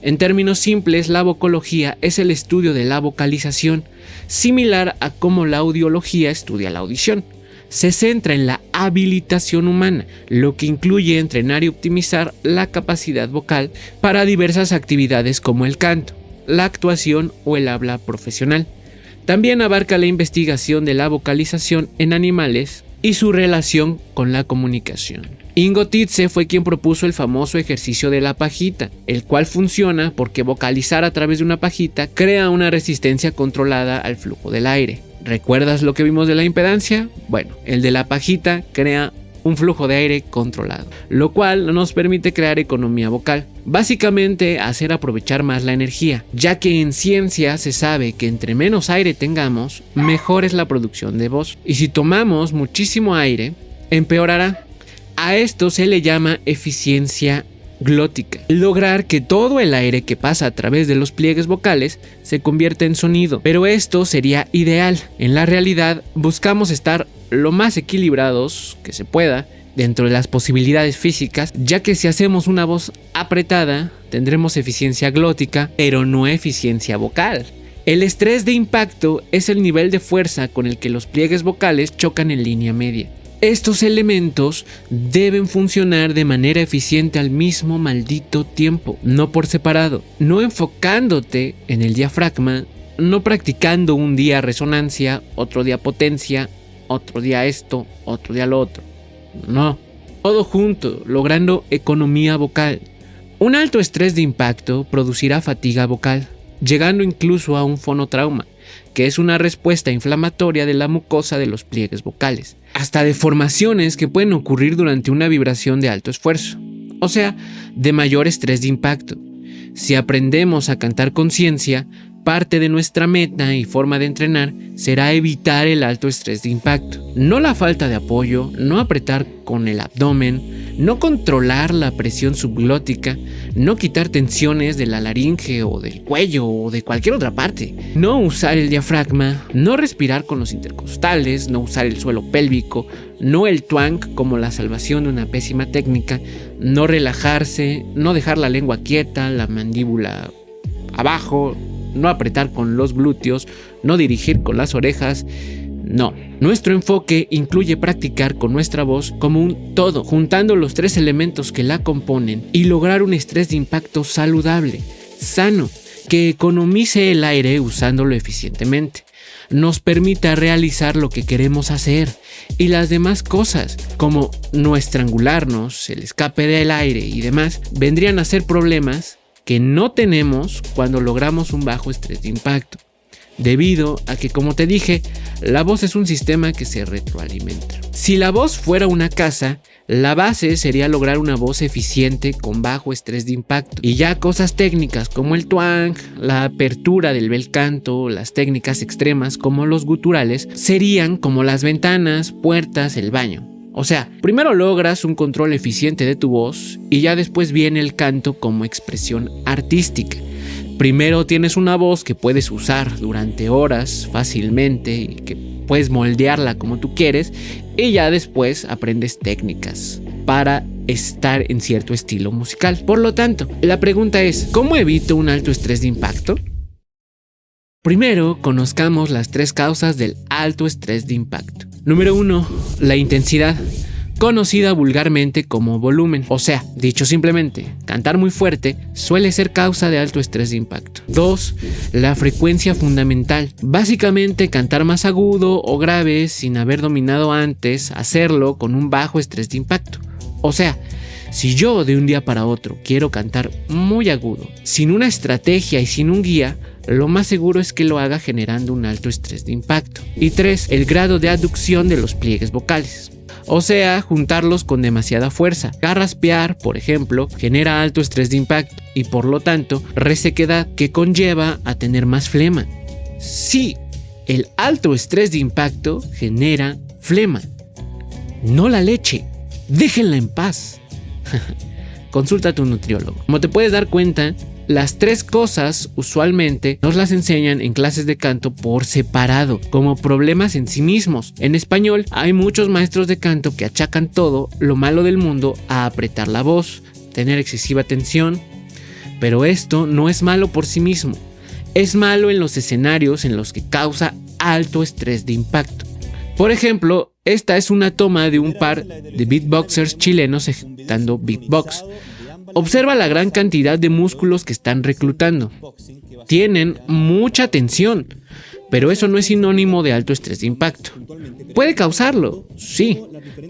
En términos simples, la vocología es el estudio de la vocalización, similar a cómo la audiología estudia la audición. Se centra en la habilitación humana, lo que incluye entrenar y optimizar la capacidad vocal para diversas actividades como el canto, la actuación o el habla profesional. También abarca la investigación de la vocalización en animales y su relación con la comunicación. Ingo Tietze fue quien propuso el famoso ejercicio de la pajita, el cual funciona porque vocalizar a través de una pajita crea una resistencia controlada al flujo del aire. ¿Recuerdas lo que vimos de la impedancia? Bueno, el de la pajita crea un flujo de aire controlado, lo cual nos permite crear economía vocal. Básicamente, hacer aprovechar más la energía, ya que en ciencia se sabe que entre menos aire tengamos, mejor es la producción de voz. Y si tomamos muchísimo aire, empeorará. A esto se le llama eficiencia glótica. Lograr que todo el aire que pasa a través de los pliegues vocales se convierta en sonido. Pero esto sería ideal. En la realidad, buscamos estar lo más equilibrados que se pueda dentro de las posibilidades físicas, ya que si hacemos una voz apretada, tendremos eficiencia glótica, pero no eficiencia vocal. El estrés de impacto es el nivel de fuerza con el que los pliegues vocales chocan en línea media. Estos elementos deben funcionar de manera eficiente al mismo maldito tiempo, no por separado, no enfocándote en el diafragma, no practicando un día resonancia, otro día potencia, otro día esto, otro día lo otro. No, todo junto, logrando economía vocal. Un alto estrés de impacto producirá fatiga vocal, llegando incluso a un fonotrauma, que es una respuesta inflamatoria de la mucosa de los pliegues vocales, hasta deformaciones que pueden ocurrir durante una vibración de alto esfuerzo, o sea, de mayor estrés de impacto. Si aprendemos a cantar con ciencia, parte de nuestra meta y forma de entrenar será evitar el alto estrés de impacto, no la falta de apoyo, no apretar con el abdomen, no controlar la presión subglótica, no quitar tensiones de la laringe o del cuello o de cualquier otra parte, no usar el diafragma, no respirar con los intercostales, no usar el suelo pélvico, no el twang como la salvación de una pésima técnica, no relajarse, no dejar la lengua quieta, la mandíbula abajo, no apretar con los glúteos, no dirigir con las orejas. No, nuestro enfoque incluye practicar con nuestra voz como un todo, juntando los 3 elementos que la componen y lograr un estrés de impacto saludable, sano, que economice el aire usándolo eficientemente, nos permita realizar lo que queremos hacer y las demás cosas, como no estrangularnos, el escape del aire y demás, vendrían a ser problemas que no tenemos cuando logramos un bajo estrés de impacto, debido a que, como te dije, la voz es un sistema que se retroalimenta. Si la voz fuera una casa, la base sería lograr una voz eficiente con bajo estrés de impacto, y ya cosas técnicas como el twang, la apertura del bel canto, las técnicas extremas como los guturales, serían como las ventanas, puertas, el baño. O sea, primero logras un control eficiente de tu voz y ya después viene el canto como expresión artística. Primero tienes una voz que puedes usar durante horas fácilmente y que puedes moldearla como tú quieres, y ya después aprendes técnicas para estar en cierto estilo musical. Por lo tanto, la pregunta es, ¿cómo evito un alto estrés de impacto? Primero, conozcamos las 3 causas del alto estrés de impacto. Número 1, la intensidad, conocida vulgarmente como volumen. O sea, dicho simplemente, cantar muy fuerte suele ser causa de alto estrés de impacto. 2, la frecuencia fundamental. Básicamente, cantar más agudo o grave sin haber dominado antes hacerlo con un bajo estrés de impacto. O sea, si yo de un día para otro quiero cantar muy agudo, sin una estrategia y sin un guía, lo más seguro es que lo haga generando un alto estrés de impacto. Y 3, el grado de aducción de los pliegues vocales. O sea, juntarlos con demasiada fuerza. Carraspear, por ejemplo, genera alto estrés de impacto y por lo tanto resequedad, que conlleva a tener más flema. Sí, el alto estrés de impacto genera flema, no la leche. Déjenla en paz. Consulta a tu nutriólogo. Como te puedes dar cuenta, las 3 cosas usualmente nos las enseñan en clases de canto por separado, como problemas en sí mismos. En español hay muchos maestros de canto que achacan todo lo malo del mundo a apretar la voz, tener excesiva tensión, pero esto no es malo por sí mismo. Es malo en los escenarios en los que causa alto estrés de impacto. Por ejemplo, esta es una toma de un par de beatboxers chilenos ejecutando beatbox. Observa la gran cantidad de músculos que están reclutando. Tienen mucha tensión, pero eso no es sinónimo de alto estrés de impacto. Puede causarlo, sí,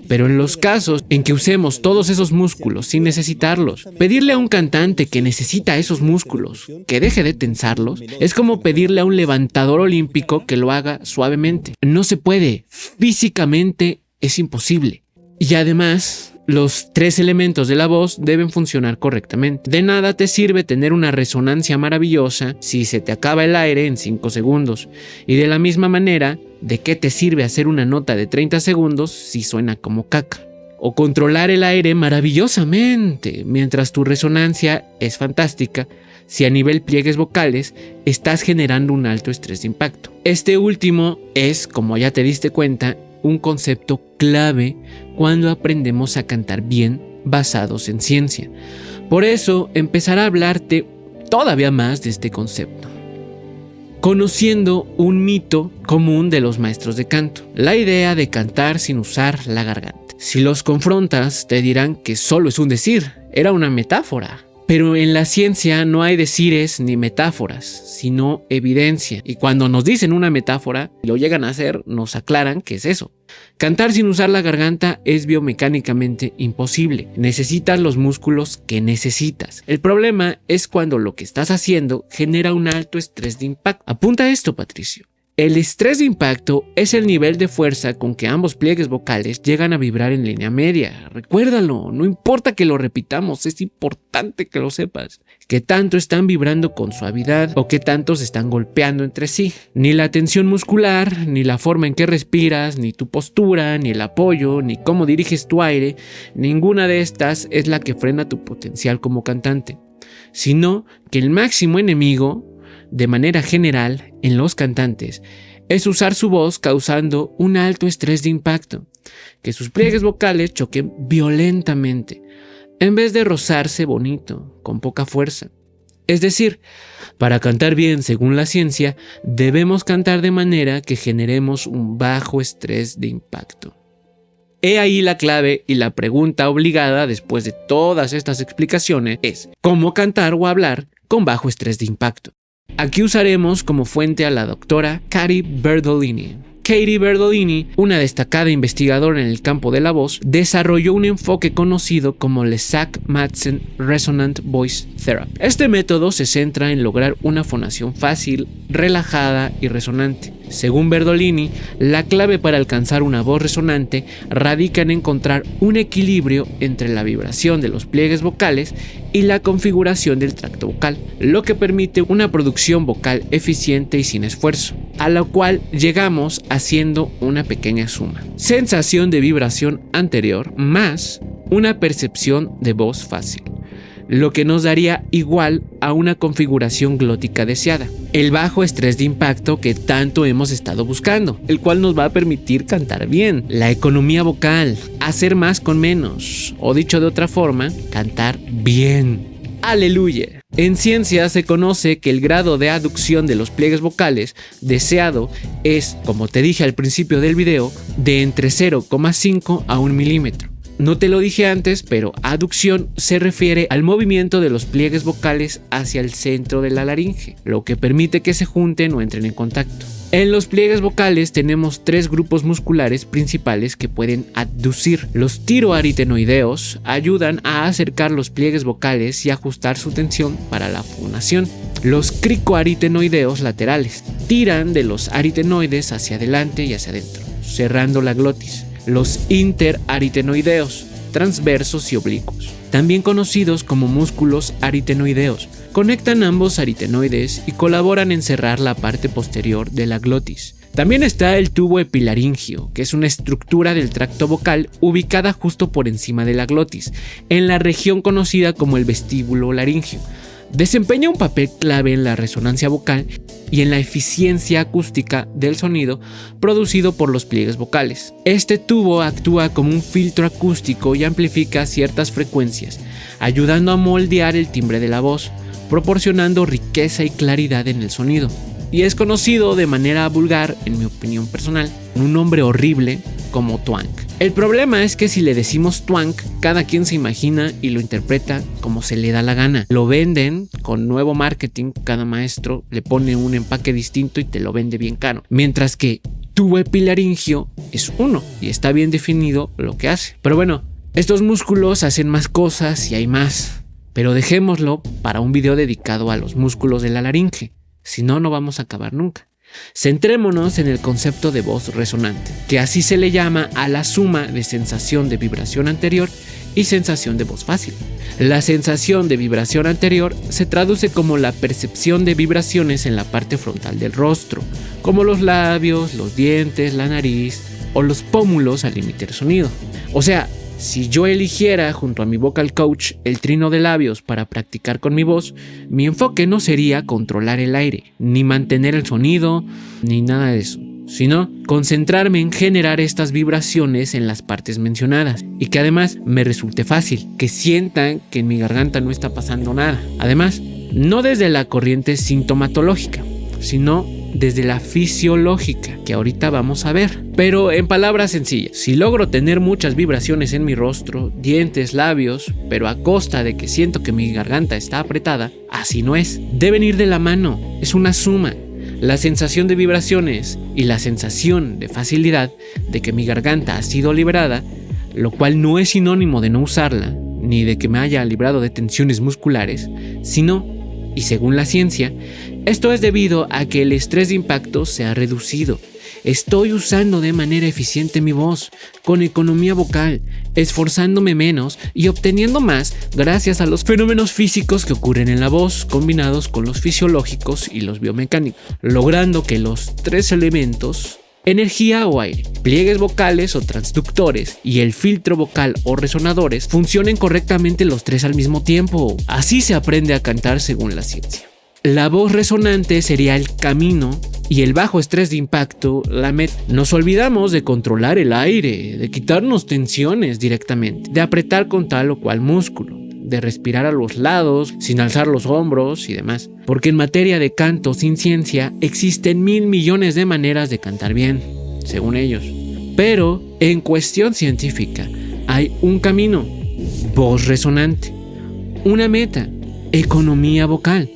pero en los casos en que usemos todos esos músculos sin necesitarlos, pedirle a un cantante que necesita esos músculos que deje de tensarlos es como pedirle a un levantador olímpico que lo haga suavemente. No se puede, físicamente es imposible. Y además, los 3 elementos de la voz deben funcionar correctamente. De nada te sirve tener una resonancia maravillosa si se te acaba el aire en 5 segundos. Y de la misma manera, ¿de qué te sirve hacer una nota de 30 segundos si suena como caca? O controlar el aire maravillosamente mientras tu resonancia es fantástica si a nivel pliegues vocales estás generando un alto estrés de impacto. Este último es, como ya te diste cuenta, un concepto clave cuando aprendemos a cantar bien basados en ciencia. Por eso empezaré a hablarte todavía más de este concepto, conociendo un mito común de los maestros de canto, la idea de cantar sin usar la garganta. Si los confrontas, te dirán que solo es un decir, era una metáfora. Pero en la ciencia no hay decires ni metáforas, sino evidencia. Y cuando nos dicen una metáfora y lo llegan a hacer, nos aclaran qué es eso. Cantar sin usar la garganta es biomecánicamente imposible. Necesitas los músculos que necesitas. El problema es cuando lo que estás haciendo genera un alto estrés de impacto. Apunta esto, Patricio. El estrés de impacto es el nivel de fuerza con que ambos pliegues vocales llegan a vibrar en línea media. Recuérdalo, no importa que lo repitamos, es importante que lo sepas. ¿Qué tanto están vibrando con suavidad o qué tanto se están golpeando entre sí? Ni la tensión muscular, ni la forma en que respiras, ni tu postura, ni el apoyo, ni cómo diriges tu aire, ninguna de estas es la que frena tu potencial como cantante, sino que el máximo enemigo, de manera general, en los cantantes, es usar su voz causando un alto estrés de impacto, que sus pliegues vocales choquen violentamente, en vez de rozarse bonito, con poca fuerza. Es decir, para cantar bien según la ciencia, debemos cantar de manera que generemos un bajo estrés de impacto. He ahí la clave y la pregunta obligada después de todas estas explicaciones es, ¿cómo cantar o hablar con bajo estrés de impacto? Aquí usaremos como fuente a la doctora Katie Berdolini. Katie Berdolini, una destacada investigadora en el campo de la voz, desarrolló un enfoque conocido como Lesac-Madsen Resonant Voice Therapy. Este método se centra en lograr una fonación fácil, relajada y resonante. Según Berdolini, la clave para alcanzar una voz resonante radica en encontrar un equilibrio entre la vibración de los pliegues vocales y la configuración del tracto vocal, lo que permite una producción vocal eficiente y sin esfuerzo, a lo cual llegamos haciendo una pequeña suma. Sensación de vibración anterior más una percepción de voz fácil, lo que nos daría igual a una configuración glótica deseada. El bajo estrés de impacto que tanto hemos estado buscando, el cual nos va a permitir cantar bien. La economía vocal, hacer más con menos, o dicho de otra forma, cantar bien. ¡Aleluya! En ciencia se conoce que el grado de aducción de los pliegues vocales deseado es, como te dije al principio del video, de entre 0,5 a 1 milímetro. No te lo dije antes, pero aducción se refiere al movimiento de los pliegues vocales hacia el centro de la laringe, lo que permite que se junten o entren en contacto. En los pliegues vocales tenemos 3 grupos musculares principales que pueden aducir. Los tiroaritenoideos ayudan a acercar los pliegues vocales y ajustar su tensión para la fonación. Los cricoaritenoideos laterales tiran de los aritenoides hacia adelante y hacia adentro, cerrando la glotis. Los interaritenoideos, transversos y oblicuos, también conocidos como músculos aritenoideos, conectan ambos aritenoides y colaboran en cerrar la parte posterior de la glotis. También está el tubo epilaringio, que es una estructura del tracto vocal ubicada justo por encima de la glotis, en la región conocida como el vestíbulo laringio. Desempeña un papel clave en la resonancia vocal y en la eficiencia acústica del sonido producido por los pliegues vocales. Este tubo actúa como un filtro acústico y amplifica ciertas frecuencias, ayudando a moldear el timbre de la voz, proporcionando riqueza y claridad en el sonido. Y es conocido de manera vulgar, en mi opinión personal, con un nombre horrible como twang. El problema es que si le decimos twang, cada quien se imagina y lo interpreta como se le da la gana. Lo venden con nuevo marketing, cada maestro le pone un empaque distinto y te lo vende bien caro. Mientras que tubo epilaringio es uno y está bien definido lo que hace. Pero bueno, estos músculos hacen más cosas y hay más. Pero dejémoslo para un video dedicado a los músculos de la laringe. Si no, no vamos a acabar nunca. Centrémonos en el concepto de voz resonante, que así se le llama a la suma de sensación de vibración anterior y sensación de voz fácil. La sensación de vibración anterior se traduce como la percepción de vibraciones en la parte frontal del rostro, como los labios, los dientes, la nariz o los pómulos al emitir sonido. O sea, si yo eligiera junto a mi vocal coach el trino de labios para practicar con mi voz, mi enfoque no sería controlar el aire, ni mantener el sonido, ni nada de eso, sino concentrarme en generar estas vibraciones en las partes mencionadas y que además me resulte fácil, que sientan que en mi garganta no está pasando nada. Además, no desde la corriente sintomatológica, sino desde la fisiológica, que ahorita vamos a ver. Pero en palabras sencillas, si logro tener muchas vibraciones en mi rostro, dientes, labios, pero a costa de que siento que mi garganta está apretada, así no es. Deben ir de la mano, es una suma. La sensación de vibraciones y la sensación de facilidad de que mi garganta ha sido liberada, lo cual no es sinónimo de no usarla, ni de que me haya librado de tensiones musculares, sino, y según la ciencia, esto es debido a que el estrés de impacto se ha reducido. Estoy usando de manera eficiente mi voz, con economía vocal, esforzándome menos y obteniendo más gracias a los fenómenos físicos que ocurren en la voz, combinados con los fisiológicos y los biomecánicos, logrando que los 3 elementos, energía o aire, pliegues vocales o transductores y el filtro vocal o resonadores, funcionen correctamente los 3 al mismo tiempo. Así se aprende a cantar según la ciencia. La voz resonante sería el camino y el bajo estrés de impacto la meta. Nos olvidamos de controlar el aire, de quitarnos tensiones directamente, de apretar con tal o cual músculo, de respirar a los lados, sin alzar los hombros y demás. Porque en materia de canto sin ciencia existen 1000 millones de maneras de cantar bien, según ellos. Pero en cuestión científica hay un camino, voz resonante, una meta, economía vocal,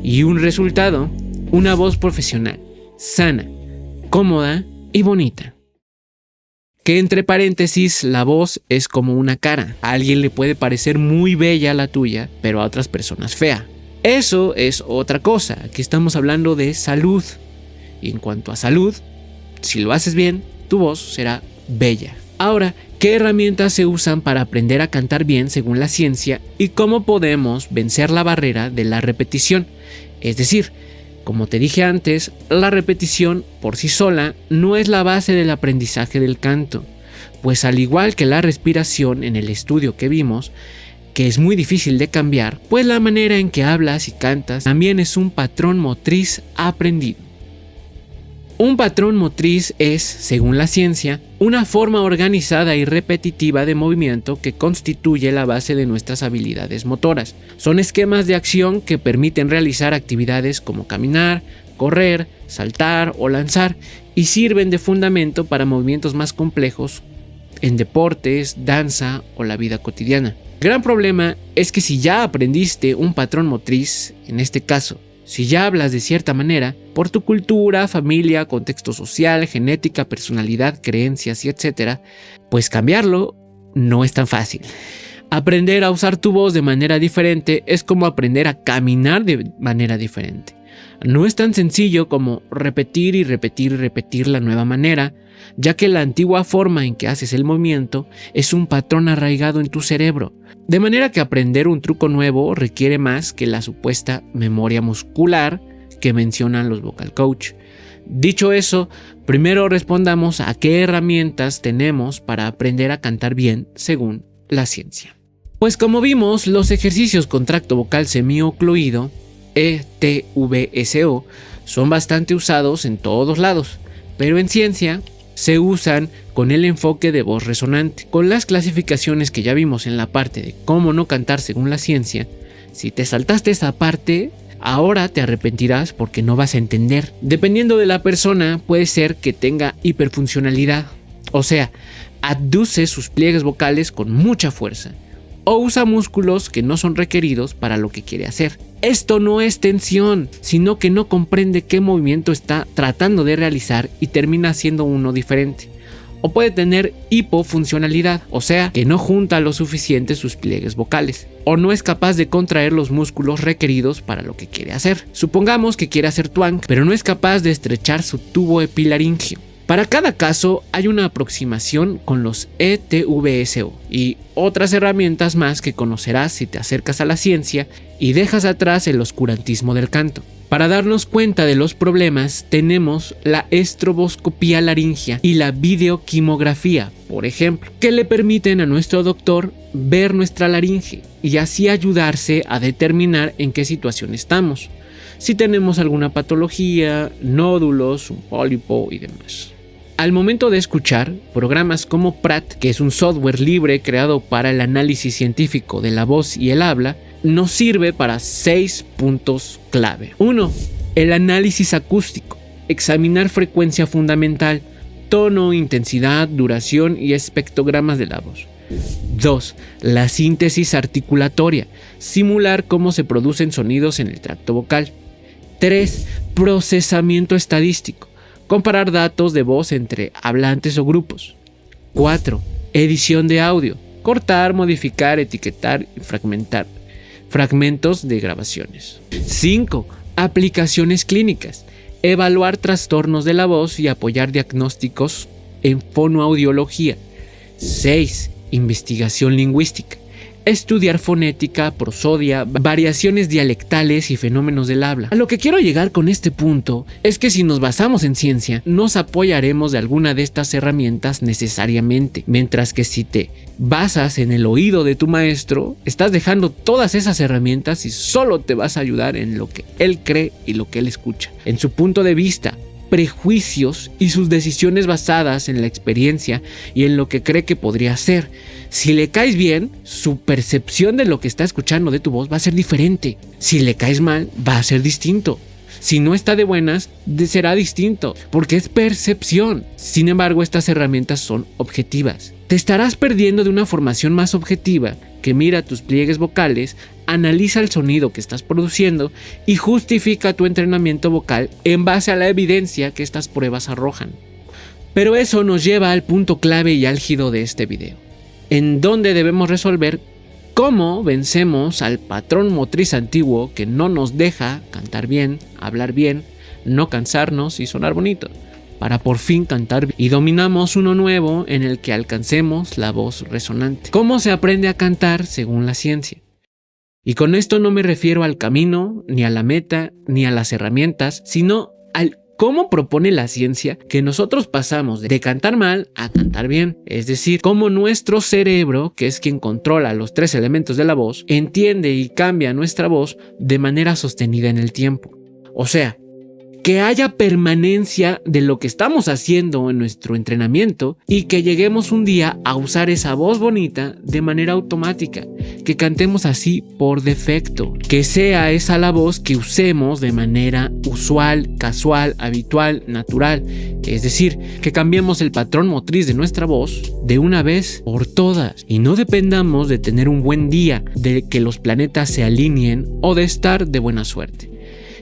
y un resultado, una voz profesional, sana, cómoda y bonita. Que entre paréntesis, la voz es como una cara. A alguien le puede parecer muy bella la tuya, pero a otras personas fea. Eso es otra cosa. Aquí estamos hablando de salud. Y en cuanto a salud, si lo haces bien, tu voz será bella. Ahora, qué herramientas se usan para aprender a cantar bien según la ciencia y cómo podemos vencer la barrera de la repetición. Es decir, como te dije antes, la repetición por sí sola no es la base del aprendizaje del canto, pues al igual que la respiración en el estudio que vimos, que es muy difícil de cambiar, pues la manera en que hablas y cantas también es un patrón motriz aprendido. Un patrón motriz es, según la ciencia, una forma organizada y repetitiva de movimiento que constituye la base de nuestras habilidades motoras. Son esquemas de acción que permiten realizar actividades como caminar, correr, saltar o lanzar y sirven de fundamento para movimientos más complejos en deportes, danza o la vida cotidiana. El gran problema es que si ya aprendiste un patrón motriz, en este caso, si ya hablas de cierta manera, por tu cultura, familia, contexto social, genética, personalidad, creencias y etc., pues cambiarlo no es tan fácil. Aprender a usar tu voz de manera diferente es como aprender a caminar de manera diferente. No es tan sencillo como repetir y repetir y repetir la nueva manera, ya que la antigua forma en que haces el movimiento es un patrón arraigado en tu cerebro. De manera que aprender un truco nuevo requiere más que la supuesta memoria muscular que mencionan los vocal coach. Dicho eso, primero respondamos a qué herramientas tenemos para aprender a cantar bien según la ciencia. Pues como vimos, los ejercicios con tracto vocal semiocluido, ETVSO, son bastante usados en todos lados, pero en ciencia se usan con el enfoque de voz resonante. Con las clasificaciones que ya vimos en la parte de cómo no cantar según la ciencia, si te saltaste esa parte, ahora te arrepentirás porque no vas a entender. Dependiendo de la persona, puede ser que tenga hiperfuncionalidad, o sea, abduce sus pliegues vocales con mucha fuerza, o usa músculos que no son requeridos para lo que quiere hacer. Esto no es tensión, sino que no comprende qué movimiento está tratando de realizar y termina haciendo uno diferente. O puede tener hipofuncionalidad, o sea, que no junta lo suficiente sus pliegues vocales, o no es capaz de contraer los músculos requeridos para lo que quiere hacer. Supongamos que quiere hacer twang, pero no es capaz de estrechar su tubo epilaringio. Para cada caso hay una aproximación con los ETVSO y otras herramientas más que conocerás si te acercas a la ciencia y dejas atrás el oscurantismo del canto. Para darnos cuenta de los problemas tenemos la estroboscopía laringea y la videoquimografía, por ejemplo, que le permiten a nuestro doctor ver nuestra laringe y así ayudarse a determinar en qué situación estamos, si tenemos alguna patología, nódulos, un pólipo y demás. Al momento de escuchar, programas como Pratt, que es un software libre creado para el análisis científico de la voz y el habla, nos sirve para 6 puntos clave. 1. El análisis acústico. Examinar frecuencia fundamental, tono, intensidad, duración y espectrogramas de la voz. 2. La síntesis articulatoria. Simular cómo se producen sonidos en el tracto vocal. 3. Procesamiento estadístico. Comparar datos de voz entre hablantes o grupos. 4. Edición de audio. Cortar, modificar, etiquetar y fragmentar fragmentos de grabaciones. 5. Aplicaciones clínicas. Evaluar trastornos de la voz y apoyar diagnósticos en fonoaudiología. 6. Investigación lingüística. Estudiar fonética, prosodia, variaciones dialectales y fenómenos del habla. A lo que quiero llegar con este punto es que si nos basamos en ciencia, nos apoyaremos de alguna de estas herramientas necesariamente, mientras que si te basas en el oído de tu maestro, estás dejando todas esas herramientas y solo te vas a ayudar en lo que él cree y lo que él escucha, en su punto de vista, prejuicios y sus decisiones basadas en la experiencia y en lo que cree que podría ser. Si le caes bien, su percepción de lo que está escuchando de tu voz va a ser diferente. Si le caes mal, va a ser distinto. Si no está de buenas, será distinto, porque es percepción. Sin embargo, estas herramientas son objetivas. Te estarás perdiendo de una formación más objetiva que mira tus pliegues vocales, analiza el sonido que estás produciendo y justifica tu entrenamiento vocal en base a la evidencia que estas pruebas arrojan. Pero eso nos lleva al punto clave y álgido de este video, en donde debemos resolver cómo vencemos al patrón motriz antiguo que no nos deja cantar bien, hablar bien, no cansarnos y sonar bonito. para por fin cantar y dominamos uno nuevo en el que alcancemos la voz resonante. ¿Cómo se aprende a cantar según la ciencia? Y con esto no me refiero al camino, ni a la meta, ni a las herramientas, sino al cómo propone la ciencia que nosotros pasamos de cantar mal a cantar bien. Es decir, cómo nuestro cerebro, que es quien controla los 3 elementos de la voz, entiende y cambia nuestra voz de manera sostenida en el tiempo. O sea, que haya permanencia de lo que estamos haciendo en nuestro entrenamiento y que lleguemos un día a usar esa voz bonita de manera automática, que cantemos así por defecto, que sea esa la voz que usemos de manera usual, casual, habitual, natural, es decir, que cambiemos el patrón motriz de nuestra voz de una vez por todas y no dependamos de tener un buen día, de que los planetas se alineen o de estar de buena suerte.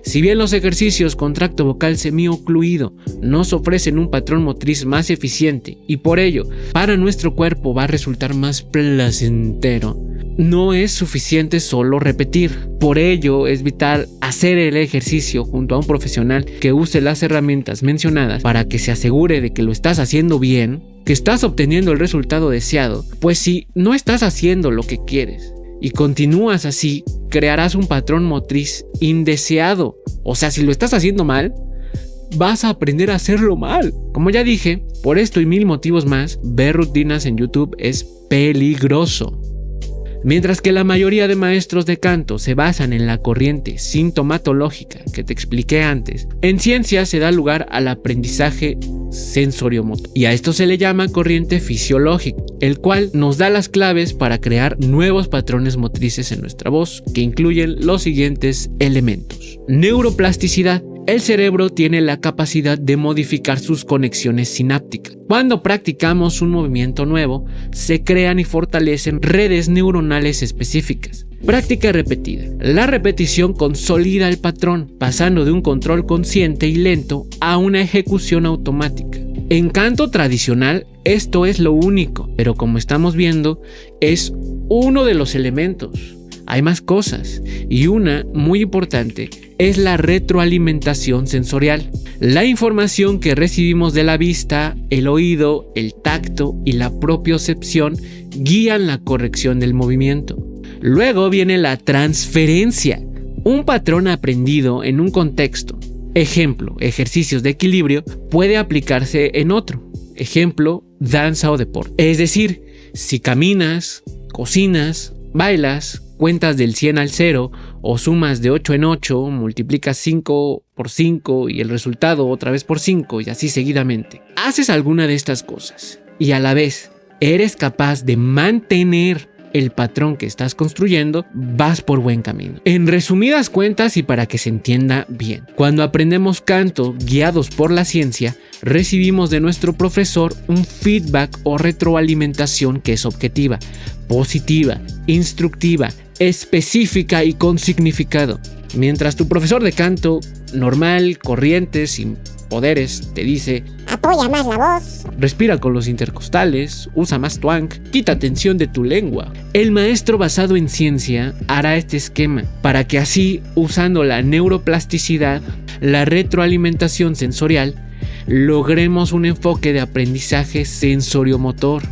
Si bien los ejercicios con tracto vocal semiocluido nos ofrecen un patrón motriz más eficiente y por ello para nuestro cuerpo va a resultar más placentero, no es suficiente solo repetir. Por ello es vital hacer el ejercicio junto a un profesional que use las herramientas mencionadas para que se asegure de que lo estás haciendo bien, que estás obteniendo el resultado deseado. Pues si no estás haciendo lo que quieres y continúas así, crearás un patrón motriz indeseado. O sea, si lo estás haciendo mal, vas a aprender a hacerlo mal. Como ya dije, por esto y 1000 motivos más, ver rutinas en YouTube es peligroso. Mientras que la mayoría de maestros de canto se basan en la corriente sintomatológica que te expliqué antes, en ciencia se da lugar al aprendizaje sensoriomotor. Y a esto se le llama corriente fisiológica, el cual nos da las claves para crear nuevos patrones motrices en nuestra voz, que incluyen los siguientes elementos. Neuroplasticidad. El cerebro tiene la capacidad de modificar sus conexiones sinápticas. Cuando practicamos un movimiento nuevo, se crean y fortalecen redes neuronales específicas. Práctica repetida. La repetición consolida el patrón, pasando de un control consciente y lento a una ejecución automática. En canto tradicional, esto es lo único, pero como estamos viendo, es uno de los elementos. Hay más cosas, y una muy importante es la retroalimentación sensorial. La información que recibimos de la vista, el oído, el tacto y la propiocepción guían la corrección del movimiento. Luego viene la transferencia, un patrón aprendido en un contexto. Ejemplo, ejercicios de equilibrio puede aplicarse en otro. Ejemplo, danza o deporte. Es decir, si caminas, cocinas, bailas, cuentas del 100 al 0 o sumas de 8 en 8, multiplicas 5 por 5 y el resultado otra vez por 5 y así seguidamente. Haces alguna de estas cosas y a la vez eres capaz de mantener el patrón que estás construyendo, vas por buen camino. En resumidas cuentas y para que se entienda bien, cuando aprendemos canto guiados por la ciencia, recibimos de nuestro profesor un feedback o retroalimentación que es objetiva, positiva, instructiva, específica y con significado. Mientras tu profesor de canto normal, corriente, sin poderes, te dice: apoya más la voz, respira con los intercostales, usa más twang, quita tensión de tu lengua. El maestro basado en ciencia hará este esquema para que así, usando la neuroplasticidad, la retroalimentación sensorial, logremos un enfoque de aprendizaje sensoriomotor.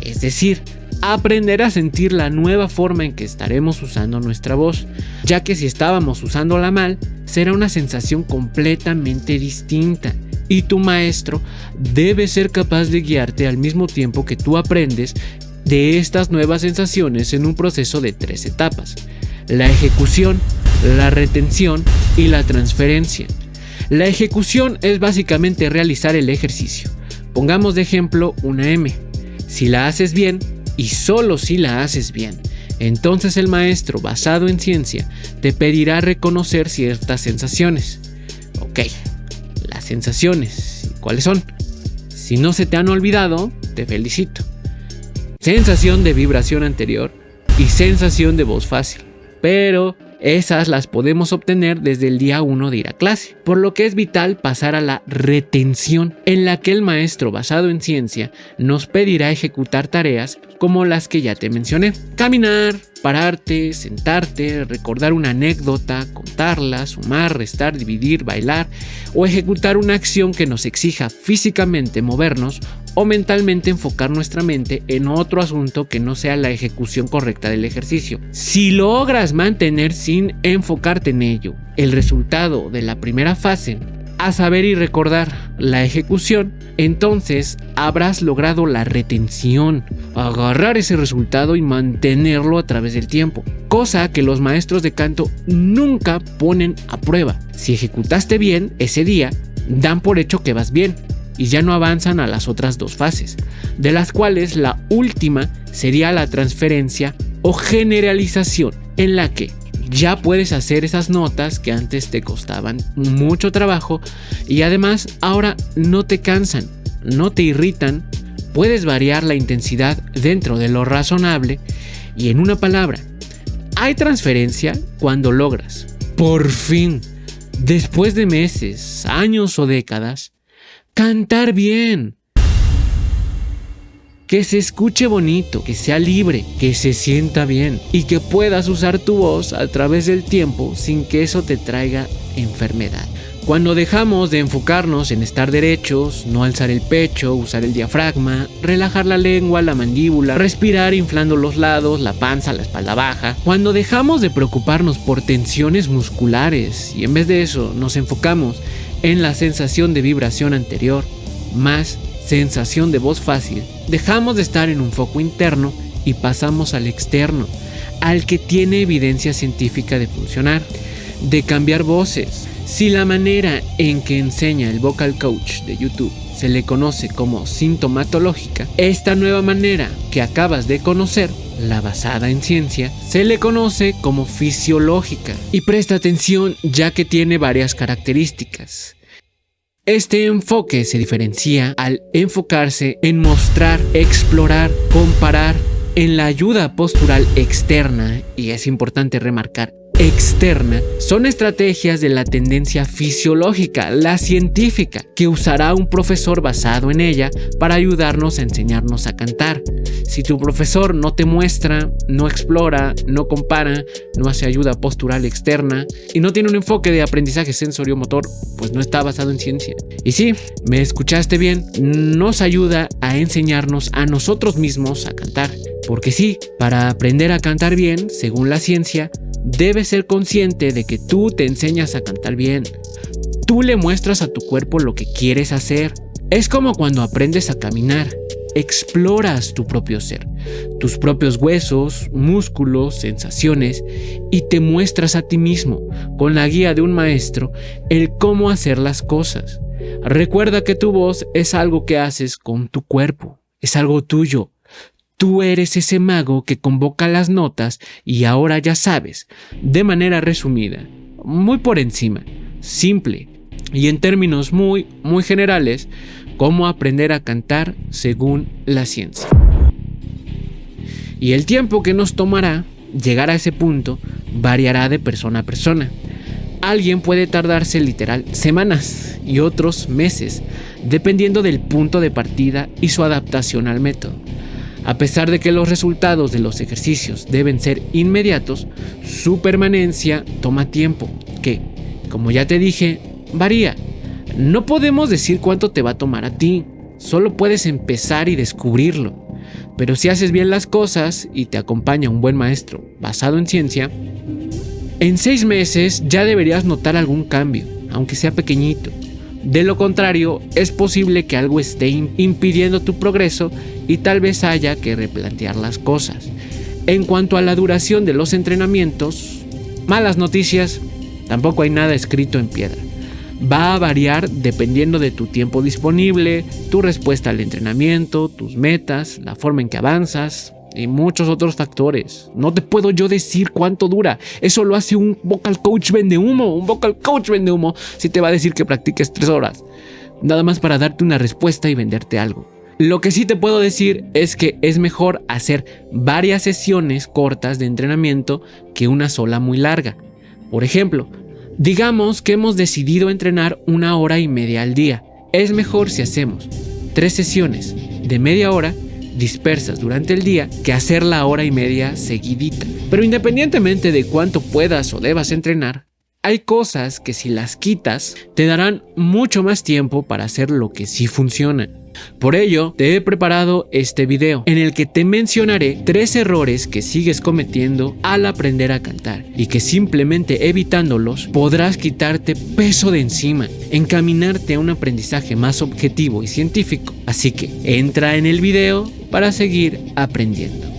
Es decir, aprender a sentir la nueva forma en que estaremos usando nuestra voz, ya que si estábamos usándola mal, será una sensación completamente distinta y tu maestro debe ser capaz de guiarte al mismo tiempo que tú aprendes de estas nuevas sensaciones en un proceso de 3 etapas: la ejecución, la retención y la transferencia. La ejecución es básicamente realizar el ejercicio. Pongamos de ejemplo una M. Si la haces bien, y solo si la haces bien, entonces el maestro basado en ciencia te pedirá reconocer ciertas sensaciones. Ok, las sensaciones, ¿cuáles son? Si no se te han olvidado, te felicito. Sensación de vibración anterior y sensación de voz fácil. Pero esas las podemos obtener desde el día 1 de ir a clase, por lo que es vital pasar a la retención, en la que el maestro basado en ciencia nos pedirá ejecutar tareas como las que ya te mencioné. Caminar, pararte, sentarte, recordar una anécdota, contarla, sumar, restar, dividir, bailar o ejecutar una acción que nos exija físicamente movernos o mentalmente enfocar nuestra mente en otro asunto que no sea la ejecución correcta del ejercicio. Si logras mantener sin enfocarte en ello el resultado de la primera fase, a saber y recordar la ejecución, entonces habrás logrado la retención, agarrar ese resultado y mantenerlo a través del tiempo, cosa que los maestros de canto nunca ponen a prueba. Si ejecutaste bien ese día, dan por hecho que vas bien y ya no avanzan a las otras dos fases, de las cuales la última sería la transferencia o generalización, en la que ya puedes hacer esas notas que antes te costaban mucho trabajo y además ahora no te cansan, no te irritan, puedes variar la intensidad dentro de lo razonable y en una palabra, hay transferencia cuando logras, por fin, después de meses, años o décadas, cantar bien. Que se escuche bonito, que sea libre, que se sienta bien y que puedas usar tu voz a través del tiempo sin que eso te traiga enfermedad. Cuando dejamos de enfocarnos en estar derechos, no alzar el pecho, usar el diafragma, relajar la lengua, la mandíbula, respirar inflando los lados, la panza, la espalda baja, cuando dejamos de preocuparnos por tensiones musculares y en vez de eso nos enfocamos en la sensación de vibración anterior, más sensación de voz fácil, dejamos de estar en un foco interno y pasamos al externo, al que tiene evidencia científica de funcionar, de cambiar voces. Si la manera en que enseña el vocal coach de YouTube se le conoce como sintomatológica, esta nueva manera que acabas de conocer, la basada en ciencia, se le conoce como fisiológica. Y presta atención ya que tiene varias características. Este enfoque se diferencia al enfocarse en mostrar, explorar, comparar, en la ayuda postural externa, y es importante remarcar, externa, son estrategias de la tendencia fisiológica, la científica, que usará un profesor basado en ella para ayudarnos a enseñarnos a cantar. Si tu profesor no te muestra, no explora, no compara, no hace ayuda postural externa y no tiene un enfoque de aprendizaje sensoriomotor, pues no está basado en ciencia. Y sí, me escuchaste bien, nos ayuda a enseñarnos a nosotros mismos a cantar. Porque sí, para aprender a cantar bien, según la ciencia, debes ser consciente de que tú te enseñas a cantar bien. Tú le muestras a tu cuerpo lo que quieres hacer. Es como cuando aprendes a caminar. Exploras tu propio ser, tus propios huesos, músculos, sensaciones y te muestras a ti mismo, con la guía de un maestro, el cómo hacer las cosas. Recuerda que tu voz es algo que haces con tu cuerpo, es algo tuyo. Tú eres ese mago que convoca las notas y ahora ya sabes, de manera resumida, muy por encima, simple y en términos muy generales, cómo aprender a cantar según la ciencia. Y el tiempo que nos tomará llegar a ese punto variará de persona a persona. Alguien puede tardarse literal semanas y otros meses, dependiendo del punto de partida y su adaptación al método. A pesar de que los resultados de los ejercicios deben ser inmediatos, su permanencia toma tiempo, que, como ya te dije, varía. No podemos decir cuánto te va a tomar a ti, solo puedes empezar y descubrirlo. Pero si haces bien las cosas y te acompaña un buen maestro basado en ciencia, en 6 meses ya deberías notar algún cambio, aunque sea pequeñito. De lo contrario, es posible que algo esté impidiendo tu progreso y tal vez haya que replantear las cosas. En cuanto a la duración de los entrenamientos, malas noticias, tampoco hay nada escrito en piedra. Va a variar dependiendo de tu tiempo disponible, tu respuesta al entrenamiento, tus metas, la forma en que avanzas y muchos otros factores. No te puedo yo decir cuánto dura. Eso lo hace un vocal coach vende humo. Un vocal coach vende humo si te va a decir que practiques 3 horas. Nada más para darte una respuesta y venderte algo. Lo que sí te puedo decir es que es mejor hacer varias sesiones cortas de entrenamiento que una sola muy larga. Por ejemplo, digamos que hemos decidido entrenar 1 hora y media al día. Es mejor si hacemos 3 sesiones de media hora dispersas durante el día que hacerla hora y media seguidita. Pero independientemente de cuánto puedas o debas entrenar, hay cosas que si las quitas te darán mucho más tiempo para hacer lo que sí funciona. Por ello, te he preparado este video en el que te mencionaré 3 errores que sigues cometiendo al aprender a cantar y que simplemente evitándolos podrás quitarte peso de encima, encaminarte a un aprendizaje más objetivo y científico. Así que entra en el video para seguir aprendiendo.